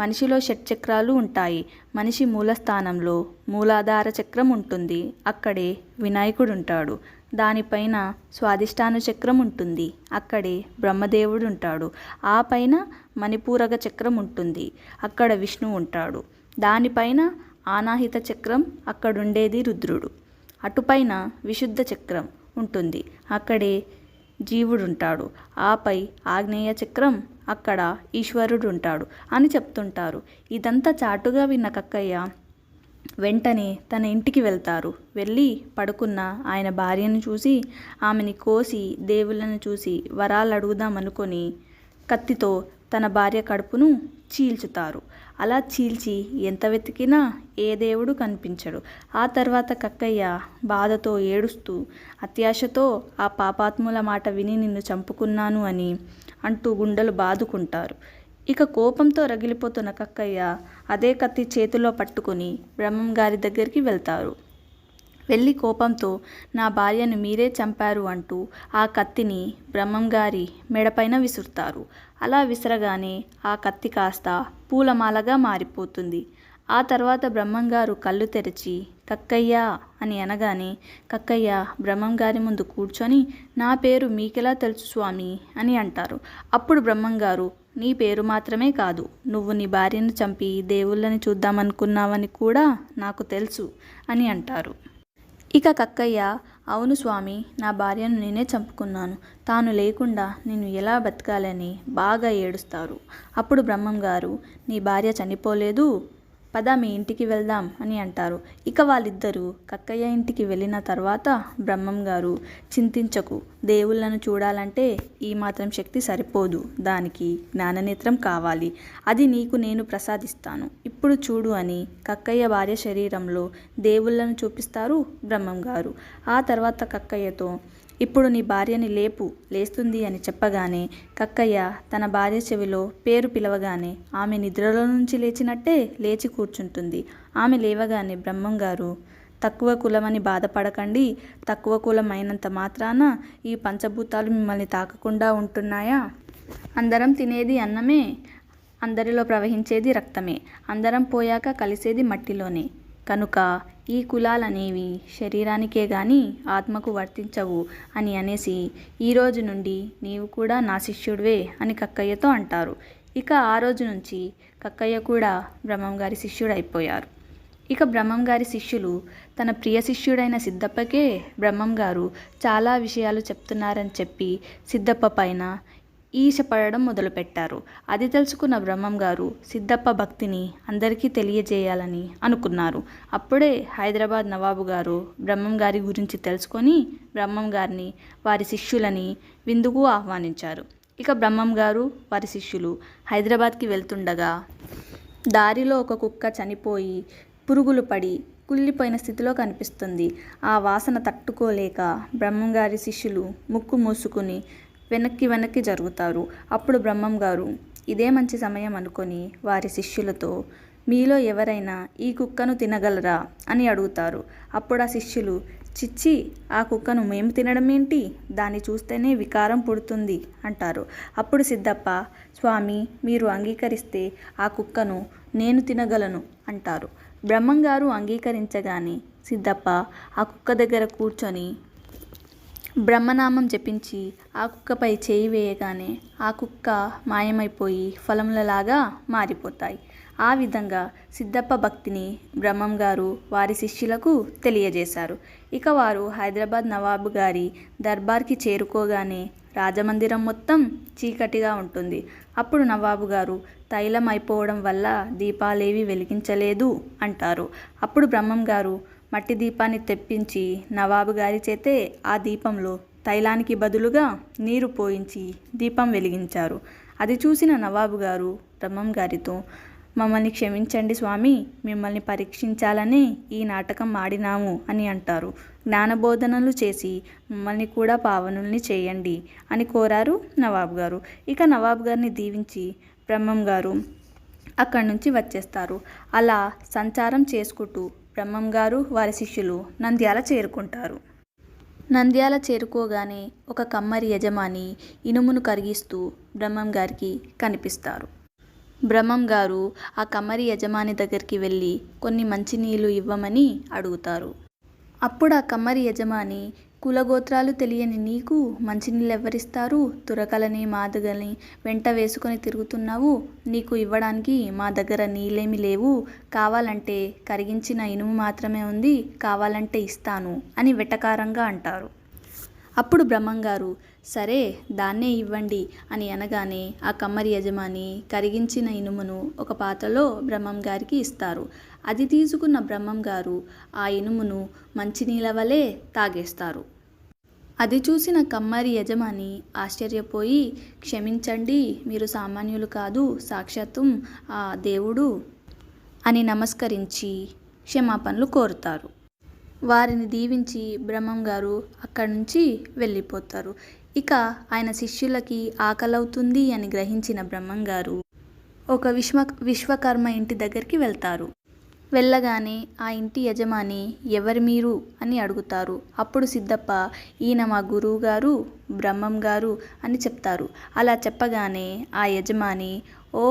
మనిషిలో షట్చక్రాలు ఉంటాయి. మనిషి మూలస్థానంలో మూలాధార చక్రం ఉంటుంది. అక్కడే వినాయకుడు ఉంటాడు. దానిపైన స్వాధిష్టాన చక్రం ఉంటుంది. అక్కడే బ్రహ్మదేవుడు ఉంటాడు. ఆ పైన మణిపూరక చక్రం ఉంటుంది. అక్కడ విష్ణువు ఉంటాడు. దానిపైన ఆనాహిత చక్రం, అక్కడుండేది రుద్రుడు. అటుపైన విశుద్ధ చక్రం ఉంటుంది. అక్కడే జీవుడుంటాడు. ఆపై ఆగ్నేయ చక్రం, అక్కడ ఈశ్వరుడు ఉంటాడు అని చెప్తుంటారు. ఇదంతా చాటుగా విన్న కక్కయ్య వెంటనే తన ఇంటికి వెళ్తారు. వెళ్ళి పడుకున్న ఆయన భార్యను చూసి ఆమెని కోసి దేవుళ్ళను చూసి వరాలు అడుగుదామనుకొని కత్తితో తన భార్య కడుపును చీల్చుతారు. అలా చీల్చి ఎంత వెతికినా ఏ దేవుడు కనిపించడు. ఆ తర్వాత కక్కయ్య బాధతో ఏడుస్తూ అత్యాశతో ఆ పాపాత్ముల మాట విని నిన్ను చంపుకున్నాను అని అంటూ గుండెలు బాదుకుంటారు. ఇక కోపంతో రగిలిపోతున్న కక్కయ్య అదే కత్తి చేతిలో పట్టుకుని బ్రహ్మంగారి దగ్గరికి వెళ్తారు. వెళ్ళి కోపంతో నా భార్యను మీరే చంపారు అంటూ ఆ కత్తిని బ్రహ్మంగారి మెడపైన విసురుతారు. అలా విసరగానే ఆ కత్తి కాస్త పూలమాలగా మారిపోతుంది. ఆ తర్వాత బ్రహ్మంగారు కళ్ళు తెరిచి కక్కయ్య అని అనగానే కక్కయ్య బ్రహ్మంగారి ముందు కూర్చొని నా పేరు మీకెలా తెలుసు స్వామి అని అంటారు. అప్పుడు బ్రహ్మంగారు, నీ పేరు మాత్రమే కాదు, నువ్వు నీ భార్యను చంపి దేవుళ్ళని చూద్దామనుకున్నావని కూడా నాకు తెలుసు అని అంటారు. ఇక కక్కయ్య, అవును స్వామి, నా భార్యను నేనే చంపుకున్నాను, తాను లేకుండా నేను ఎలా బతకాలని బాగా ఏడుస్తారు. అప్పుడు బ్రహ్మంగారు, నీ భార్య చనిపోలేదు, పద మీ ఇంటికి వెళ్దాం అని అంటారు. ఇక వాళ్ళిద్దరూ కక్కయ్య ఇంటికి వెళ్ళిన తర్వాత బ్రహ్మంగారు, చింతించకు, దేవుళ్ళను చూడాలంటే ఈ మాత్రం శక్తి సరిపోదు, దానికి జ్ఞాననేత్రం కావాలి, అది నీకు నేను ప్రసాదిస్తాను, ఇప్పుడు చూడు అని కక్కయ్య భార్య శరీరంలో దేవుళ్ళను చూపిస్తారు బ్రహ్మంగారు. ఆ తర్వాత కక్కయ్యతో, ఇప్పుడు నీ భార్యని లేపు, లేస్తుంది అని చెప్పగానే కక్కయ్య తన భార్య చెవిలో పేరు పిలవగానే ఆమె నిద్రలో నుంచి లేచినట్టే లేచి కూర్చుంటుంది. ఆమె లేవగానే బ్రహ్మంగారు, తక్కువ కులమని బాధపడకండి, తక్కువ కులం అయినంత మాత్రాన ఈ పంచభూతాలు మిమ్మల్ని తాకకుండా ఉంటున్నాయా? అందరం తినేది అన్నమే, అందరిలో ప్రవహించేది రక్తమే, అందరం పోయాక కలిసేది మట్టిలోనే. కనుక ఈ కులాలనేవి శరీరానికే గాని ఆత్మకు వర్తించవు అని అనేసి, ఈరోజు నుండి నీవు కూడా నా శిష్యుడివే అని కక్కయ్యతో అంటారు. ఇక ఆ రోజు నుంచి కక్కయ్య కూడా బ్రహ్మంగారి శిష్యుడైపోయారు. ఇక బ్రహ్మంగారి శిష్యులు తన ప్రియ శిష్యుడైన సిద్ధప్పకే బ్రహ్మంగారు చాలా విషయాలు చెప్తున్నారని చెప్పి సిద్ధప్ప పైన ఈర్ష్యపడడం మొదలుపెట్టారు. అది తెలుసుకున్న బ్రహ్మంగారు సిద్ధప్ప భక్తిని అందరికీ తెలియజేయాలని అనుకున్నారు. అప్పుడే హైదరాబాద్ నవాబు గారు బ్రహ్మంగారి గురించి తెలుసుకొని బ్రహ్మంగారిని వారి శిష్యులని విందుకు ఆహ్వానించారు. ఇక బ్రహ్మంగారు వారి శిష్యులు హైదరాబాద్కి వెళ్తుండగా దారిలో ఒక కుక్క చనిపోయి పురుగులు పడి కుళ్ళిపోయిన స్థితిలో కనిపిస్తుంది. ఆ వాసన తట్టుకోలేక బ్రహ్మంగారి శిష్యులు ముక్కు మూసుకుని వెనక్కి జరుగుతారు. అప్పుడు బ్రహ్మంగారు ఇదే మంచి సమయం అనుకొని వారి శిష్యులతో, మీలో ఎవరైనా ఈ కుక్కను తినగలరా అని అడుగుతారు. అప్పుడు ఆ శిష్యులు, చిచ్చి, ఆ కుక్కను మేము తినడం ఏంటి, దాన్ని చూస్తేనే వికారం పుడుతుంది అంటారు. అప్పుడు సిద్ధప్ప, స్వామి, మీరు అంగీకరిస్తే ఆ కుక్కను నేను తినగలను అంటారు. బ్రహ్మంగారు అంగీకరించగానే సిద్ధప్ప ఆ కుక్క దగ్గర కూర్చొని బ్రహ్మనామం జపించి ఆ కుక్కపై చేయి వేయగానే ఆ కుక్క మాయమైపోయి ఫలములలాగా మారిపోతాయి. ఆ విధంగా సిద్ధప్ప భక్తిని బ్రహ్మంగారు వారి శిష్యులకు తెలియజేశారు. ఇక వారు హైదరాబాద్ నవాబు గారి దర్బార్కి చేరుకోగానే రాజమందిరం మొత్తం చీకటిగా ఉంటుంది. అప్పుడు నవాబు గారు తైలం అయిపోవడం వల్ల దీపాలేవి వెలిగించలేదు అంటారు. అప్పుడు బ్రహ్మంగారు మట్టి దీపాన్ని తెప్పించి నవాబు గారి చేతే ఆ దీపంలో తైలానికి బదులుగా నీరు పోయించి దీపం వెలిగించారు. అది చూసిన నవాబు గారు బ్రహ్మంగారితో, మమ్మల్ని క్షమించండి స్వామి, మిమ్మల్ని పరీక్షించాలని ఈ నాటకం ఆడినాము అని అంటారు. జ్ఞానబోధనలు చేసి మమ్మల్ని కూడా పావనుల్ని చేయండి అని కోరారు నవాబు గారు. ఇక నవాబు గారిని దీవించి బ్రహ్మంగారు అక్కడి నుంచి వచ్చేస్తారు. అలా సంచారం చేసుకుంటూ బ్రహ్మంగారు వారి శిష్యులు నంద్యాల చేరుకుంటారు. నంద్యాల చేరుకోగానే ఒక కమ్మరి యజమాని ఇనుమును కరిగిస్తూ బ్రహ్మంగారికి కనిపిస్తారు. బ్రహ్మంగారు ఆ కమ్మరి యజమాని దగ్గరికి వెళ్ళి కొన్ని మంచినీళ్ళు ఇవ్వమని అడుగుతారు. అప్పుడు ఆ కమ్మరి యజమాని, కులగోత్రాలు తెలియని నీకు మంచినీళ్ళెవ్వరిస్తారు, తురకలని మాదగని వెంట వేసుకొని తిరుగుతున్నావు, నీకు ఇవ్వడానికి మా దగ్గర నీళ్ళేమి లేవు, కావాలంటే కరిగించిన ఇనుము మాత్రమే ఉంది, కావాలంటే ఇస్తాను అని వెటకారంగా అంటారు. అప్పుడు బ్రహ్మంగారు, సరే దాన్నే ఇవ్వండి అని అనగానే ఆ కమ్మరి యజమాని కరిగించిన ఇనుమును ఒక పాత్రలో బ్రహ్మంగారికి ఇస్తారు. అది తీసుకున్న బ్రహ్మంగారు ఆ ఇనుమును మంచినీళ్ళ వలె తాగేస్తారు. అది చూసిన కమ్మరి యజమాని ఆశ్చర్యపోయి, క్షమించండి, మీరు సామాన్యులు కాదు, సాక్షాత్తు ఆ దేవుడు అని నమస్కరించి క్షమాపణలు కోరుతారు. వారిని దీవించి బ్రహ్మంగారు అక్కడి నుంచి వెళ్ళిపోతారు. ఇక ఆయన శిష్యులకి ఆకలవుతుంది అని గ్రహించిన బ్రహ్మంగారు ఒక విశ్వకర్మ ఇంటి దగ్గరికి వెళ్తారు. వెళ్ళగానే ఆ ఇంటి యజమాని, ఎవరు మీరు అని అడుగుతారు. అప్పుడు సిద్ధప్ప, ఈయన మా గురువు గారు బ్రహ్మంగారు అని చెప్తారు. అలా చెప్పగానే ఆ యజమాని, ఓ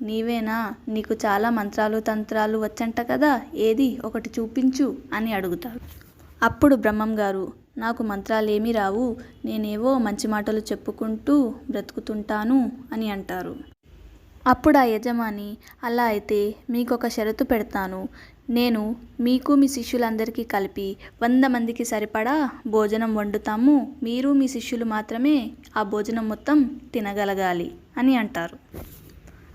నీవేనా, నీకు చాలా మంత్రాలు తంత్రాలు వచ్చంట కదా, ఏది ఒకటి చూపించు అని అడుగుతారు. అప్పుడు బ్రహ్మంగారు, నాకు మంత్రాలేమీ రావు, నేనేవో మంచి మాటలు చెప్పుకుంటూ బ్రతుకుతుంటాను అని అంటారు. అప్పుడు ఆ యజమాని, అలా అయితే మీకొక షరతు పెడతాను, నేను మీకు మీ శిష్యులందరికీ కలిపి 100 మందికి సరిపడా భోజనం వండుతాము, మీరు మీ శిష్యులు మాత్రమే ఆ భోజనం మొత్తం తినగలగాలి అని అంటారు.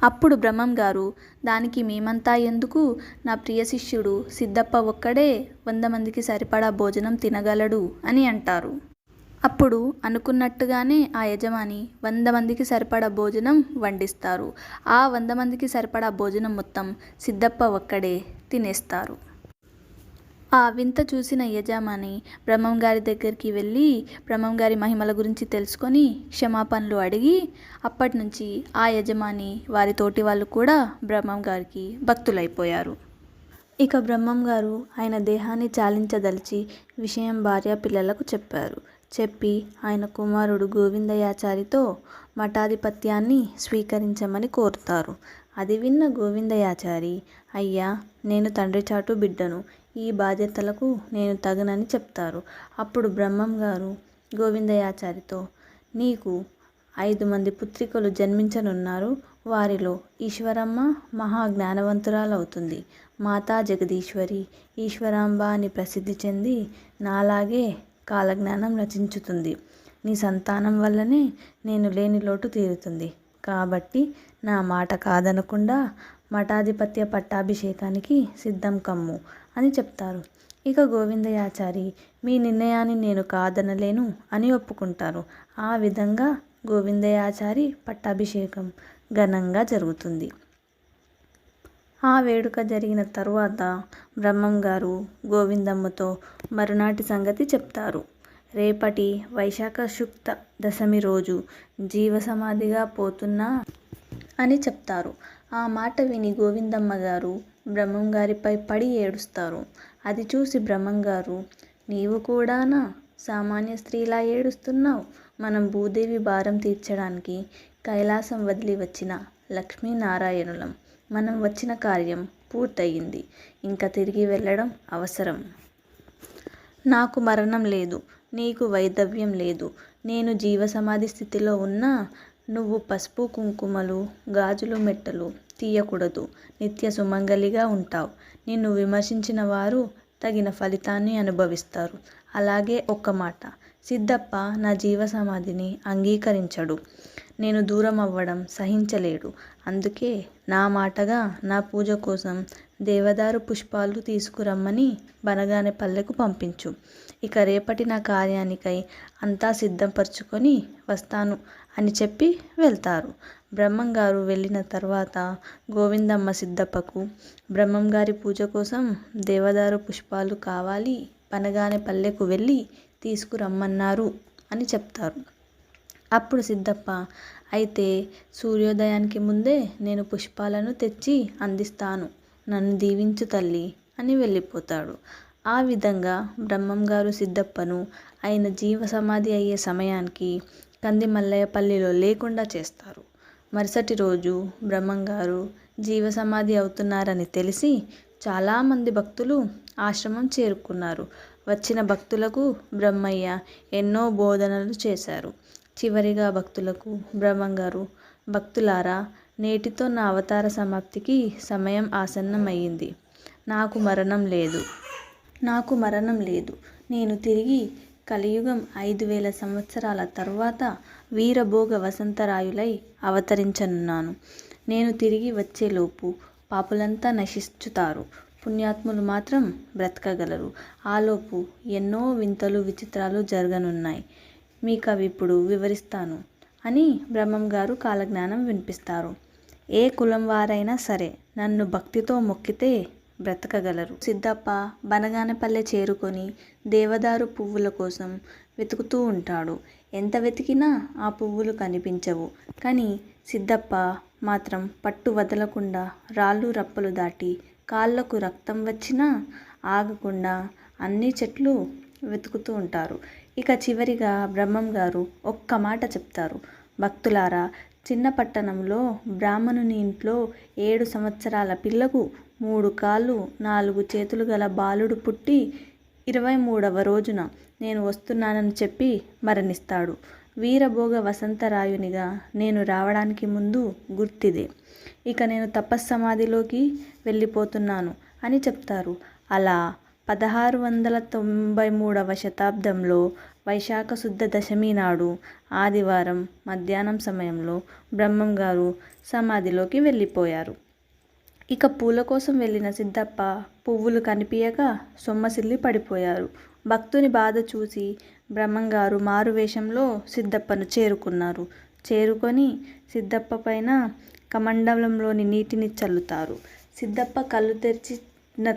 అప్పుడు బ్రహ్మంగారు, దానికి మేమంతా ఎందుకు, నా ప్రియ శిష్యుడు సిద్ధప్ప ఒక్కడే 100 మందికి సరిపడా భోజనం తినగలడు అని అంటారు. అప్పుడు అనుకున్నట్టుగానే ఆ యజమాని 100 మందికి సరిపడా భోజనం వండిస్తారు. ఆ 100 మందికి సరిపడా భోజనం మొత్తం సిద్ధప్ప ఒక్కడే తినేస్తారు. ఆ వింత చూసిన యజమాని బ్రహ్మంగారి దగ్గరికి వెళ్ళి బ్రహ్మంగారి మహిమల గురించి తెలుసుకొని క్షమాపణలు అడిగి అప్పటినుంచి ఆ యజమాని వారి తోటి వాళ్ళు కూడా బ్రహ్మంగారికి భక్తులైపోయారు. ఇక బ్రహ్మంగారు ఆయన దేహాన్ని చాలించదలిచి విషయం భార్య పిల్లలకు చెప్పారు. చెప్పి ఆయన కుమారుడు గోవిందయాచారితో మఠాధిపత్యాన్ని స్వీకరించమని కోరుతారు. అది విన్న గోవిందయాచారి, అయ్యా, నేను తండ్రి చాటు బిడ్డను, ఈ బాధ్యతలకు నేను తగనని చెప్తారు. అప్పుడు బ్రహ్మంగారు గోవిందయాచారితో, నీకు 5 మంది పుత్రికలు జన్మించనున్నారు. వారిలో ఈశ్వరమ్మ మహా జ్ఞానవంతురాలవుతుంది. మాతా జగదీశ్వరి, ఈశ్వరాంబ అని ప్రసిద్ధి చెంది నాలాగే కాలజ్ఞానం రచించుతుంది. నీ సంతానం వల్లనే నేను లేని లోటు తీరుతుంది. కాబట్టి నా మాట కాదనకుండా మఠాధిపత్య పట్టాభిషేకానికి సిద్ధం కమ్ము అని చెప్తారు. ఇక గోవిందయాచారి, మీ నిర్ణయాన్ని నేను కాదనలేను అని ఒప్పుకుంటారు. ఆ విధంగా గోవిందయాచారి పట్టాభిషేకం ఘనంగా జరుగుతుంది. ఆ వేడుక జరిగిన తరువాత బ్రహ్మంగారు గోవిందమ్మతో మరునాటి సంగతి చెప్తారు. రేపటి వైశాఖ శుక్ల దశమి రోజు జీవసమాధిగా పోతున్నా అని చెప్తారు. ఆ మాట విని గోవిందమ్మ గారు బ్రహ్మంగారిపై పడి ఏడుస్తారు. అది చూసి బ్రహ్మంగారు, నీవు కూడానా సామాన్య స్త్రీలా ఏడుస్తున్నావు? మనం భూదేవి భారం తీర్చడానికి కైలాసం వదిలి వచ్చిన లక్ష్మీనారాయణులం. మనం వచ్చిన కార్యం పూర్తయింది. ఇంకా తిరిగి వెళ్ళడం అవసరం. నాకు మరణం లేదు, నీకు వైధవ్యం లేదు. నేను జీవసమాధి స్థితిలో ఉన్నా నువ్వు పసుపు కుంకుమలు గాజులు మెట్టలు తీయకూడదు. నిత్య సుమంగలిగా ఉంటావు. నిన్ను విమర్శించిన వారు తగిన ఫలితాన్ని అనుభవిస్తారు. అలాగే ఒక్క మాట, సిద్ధప్ప నా జీవసమాధిని అంగీకరించడు. నేను దూరం అవ్వడం సహించలేడు. అందుకే నా మాటగా నా పూజ కోసం దేవదారు పుష్పాలు తీసుకురమ్మని బనగానపల్లెకు పంపించు. ఇక రేపటి నా కార్యానికై అంతా సిద్ధపరచుకొని వస్తాను అని చెప్పి వెళ్తారు. బ్రహ్మంగారు వెళ్ళిన తర్వాత గోవిందమ్మ సిద్ధప్పకు బ్రహ్మంగారి పూజ కోసం దేవదారు పుష్పాలు కావాలి, బనగానపల్లెకు వెళ్ళి తీసుకురమ్మన్నారు అని చెప్తారు. అప్పుడు సిద్ధప్ప, అయితే సూర్యోదయానికి ముందే నేను పుష్పాలను తెచ్చి అందిస్తాను, నన్ను దీవించు తల్లి అని వెళ్ళిపోతాడు. ఆ విధంగా బ్రహ్మంగారు సిద్ధప్పను ఆయన జీవసమాధి అయ్యే సమయానికి కందిమల్లయ్యపల్లిలో లేకుండా చేస్తారు. మరుసటి రోజు బ్రహ్మంగారు జీవసమాధి అవుతున్నారని తెలిసి చాలామంది భక్తులు ఆశ్రమం చేరుకున్నారు. వచ్చిన భక్తులకు బ్రహ్మయ్య ఎన్నో బోధనలు చేశారు. చివరిగా భక్తులకు బ్రహ్మంగారు, భక్తులారా, నేటితో నా అవతార సమాప్తికి సమయం ఆసన్నమయ్యింది. నాకు మరణం లేదు. నేను తిరిగి కలియుగం 5000 సంవత్సరాల తరువాత వీరభోగ వసంతరాయులై అవతరించనున్నాను. నేను తిరిగి వచ్చేలోపు పాపులంతా నశించుతారు, పుణ్యాత్ములు మాత్రం బ్రతకగలరు. ఆలోపు ఎన్నో వింతలు విచిత్రాలు జరగనున్నాయి. మీకు అవి ఇప్పుడు వివరిస్తాను అని బ్రహ్మంగారు కాలజ్ఞానం వినిపిస్తారు. ఏ కులం వారైనా సరే నన్ను భక్తితో మొక్కితే బ్రతకగలరు. సిద్ధప్ప బనగానపల్లె చేరుకొని దేవదారు పువ్వుల కోసం వెతుకుతూ ఉంటాడు. ఎంత వెతికినా ఆ పువ్వులు కనిపించవు. కానీ సిద్ధప్ప మాత్రం పట్టు వదలకుండా రాళ్ళు రప్పలు దాటి కాళ్ళకు రక్తం వచ్చినా ఆగకుండా అన్ని చెట్లు వెతుకుతూ ఉంటారు. ఇక చివరిగా బ్రహ్మంగారు ఒక్క మాట చెప్తారు. భక్తులారా, చిన్న పట్టణంలో బ్రాహ్మణుని ఇంట్లో 7 సంవత్సరాల పిల్లకు 3 కాళ్ళు 4 చేతులు గల బాలుడు పుట్టి 23వ రోజున నేను వస్తున్నానని చెప్పి మరణిస్తాడు. వీరభోగ వసంతరాయునిగా నేను రావడానికి ముందు గుర్తిదే. ఇక నేను తపస్సమాధిలోకి వెళ్ళిపోతున్నాను అని చెప్తారు. అలా 1693వ శతాబ్దంలో వైశాఖ శుద్ధ దశమి నాడు ఆదివారం మధ్యాహ్నం సమయంలో బ్రహ్మంగారు సమాధిలోకి వెళ్ళిపోయారు. ఇక పూల కోసం వెళ్ళిన సిద్ధప్ప పువ్వులు కనిపించక సొమ్మసిల్లి పడిపోయారు. భక్తుని బాధ చూసి బ్రహ్మంగారు మారువేషంలో సిద్ధప్పను చేరుకున్నారు. చేరుకొని సిద్ధప్ప పైన కమండలంలోని నీటిని చల్లుతారు. సిద్ధప్ప కళ్ళు తెరిచి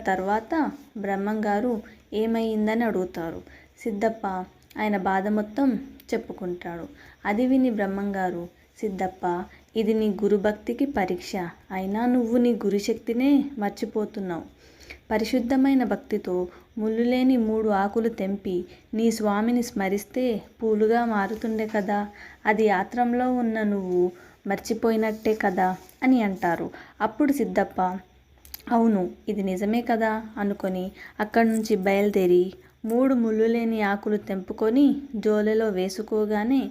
తర్వాత బ్రహ్మంగారు ఏమయ్యిందని అడుగుతారు. సిద్ధప్ప ఆయన బాధ మొత్తం చెప్పుకుంటాడు. అది విని బ్రహ్మంగారు, సిద్ధప్ప, ఇది నీ గురుభక్తికి పరీక్ష. అయినా నువ్వు నీ గురుశక్తినే మర్చిపోతున్నావు. పరిశుద్ధమైన భక్తితో ముళ్ళులేని 3 ఆకులు తెంపి నీ స్వామిని స్మరిస్తే పూలుగా మారుతుండే కదా. అది ఆత్రంలో ఉన్న నువ్వు మర్చిపోయినట్టే కదా అని అంటారు. అప్పుడు సిద్ధప్ప, అవును, ఇది నిజమే కదా అనుకొని అక్కడి నుంచి బయలుదేరి 3 ముళ్ళులేని ఆకులు తెంపుకొని జోలెలో వేసుకోగానే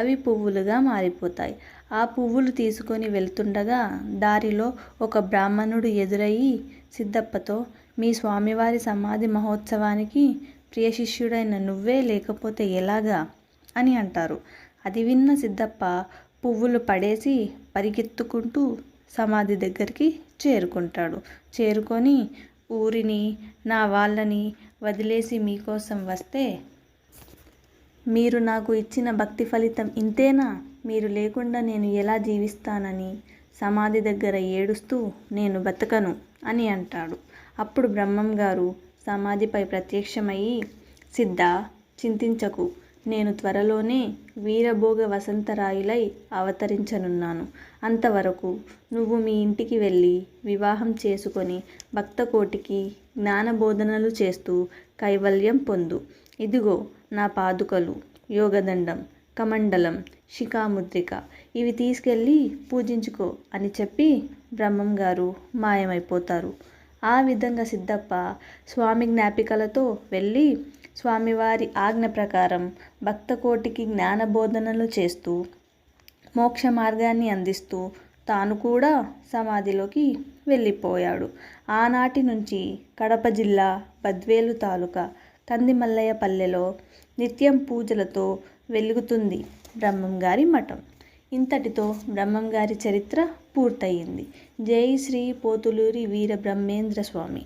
అవి పువ్వులుగా మారిపోతాయి. ఆ పువ్వులు తీసుకొని వెళ్తుండగా దారిలో ఒక బ్రాహ్మణుడు ఎదురయ్యి సిద్ధప్పతో, మీ స్వామివారి సమాధి మహోత్సవానికి ప్రియ శిష్యుడైన నువ్వే లేకపోతే ఎలాగా అని అంటారు. అది విన్న సిద్ధప్ప పువ్వులు పడేసి పరిగెత్తుకుంటూ సమాధి దగ్గరికి చేరుకుంటాడు. చేరుకొని, ఊరిని నా వాళ్ళని వదిలేసి మీకోసం వస్తే మీరు నాకు ఇచ్చిన భక్తి ఫలితం ఇంతేనా? మీరు లేకుండా నేను ఎలా జీవిస్తానని సమాధి దగ్గర ఏడుస్తూ నేను బతకను అని అంటాడు. అప్పుడు బ్రహ్మంగారు సమాధిపై ప్రత్యక్షమయ్యి, సిద్ధ, చింతించకు, నేను త్వరలోనే వీరభోగ వసంతరాయులై అవతరించనున్నాను. అంతవరకు నువ్వు మీ ఇంటికి వెళ్ళి వివాహం చేసుకొని భక్తకోటికి జ్ఞానబోధనలు చేస్తూ కైవల్యం పొందు. ఇదిగో నా పాదుకలు, యోగదండం, కమండలం, శిఖాముద్రిక, ఇవి తీసుకెళ్ళి పూజించుకో అని చెప్పి బ్రహ్మంగారు మాయమైపోతారు. ఆ విధంగా సిద్ధప్ప స్వామి జ్ఞాపికలతో వెళ్ళి స్వామివారి ఆజ్ఞ ప్రకారం భక్తకోటికి జ్ఞానబోధనలు చేస్తూ మోక్ష మార్గాన్ని అందిస్తూ తాను కూడా సమాధిలోకి వెళ్ళిపోయాడు. ఆనాటి నుంచి కడప జిల్లా బద్వేలు తాలూకా కందిమల్లయ్యపల్లెలో నిత్యం పూజలతో వెలుగుతుంది బ్రహ్మంగారి మఠం. ఇంతటితో బ్రహ్మంగారి చరిత్ర పూర్తయింది. జై శ్రీ పోతులూరి వీర బ్రహ్మేంద్ర స్వామి.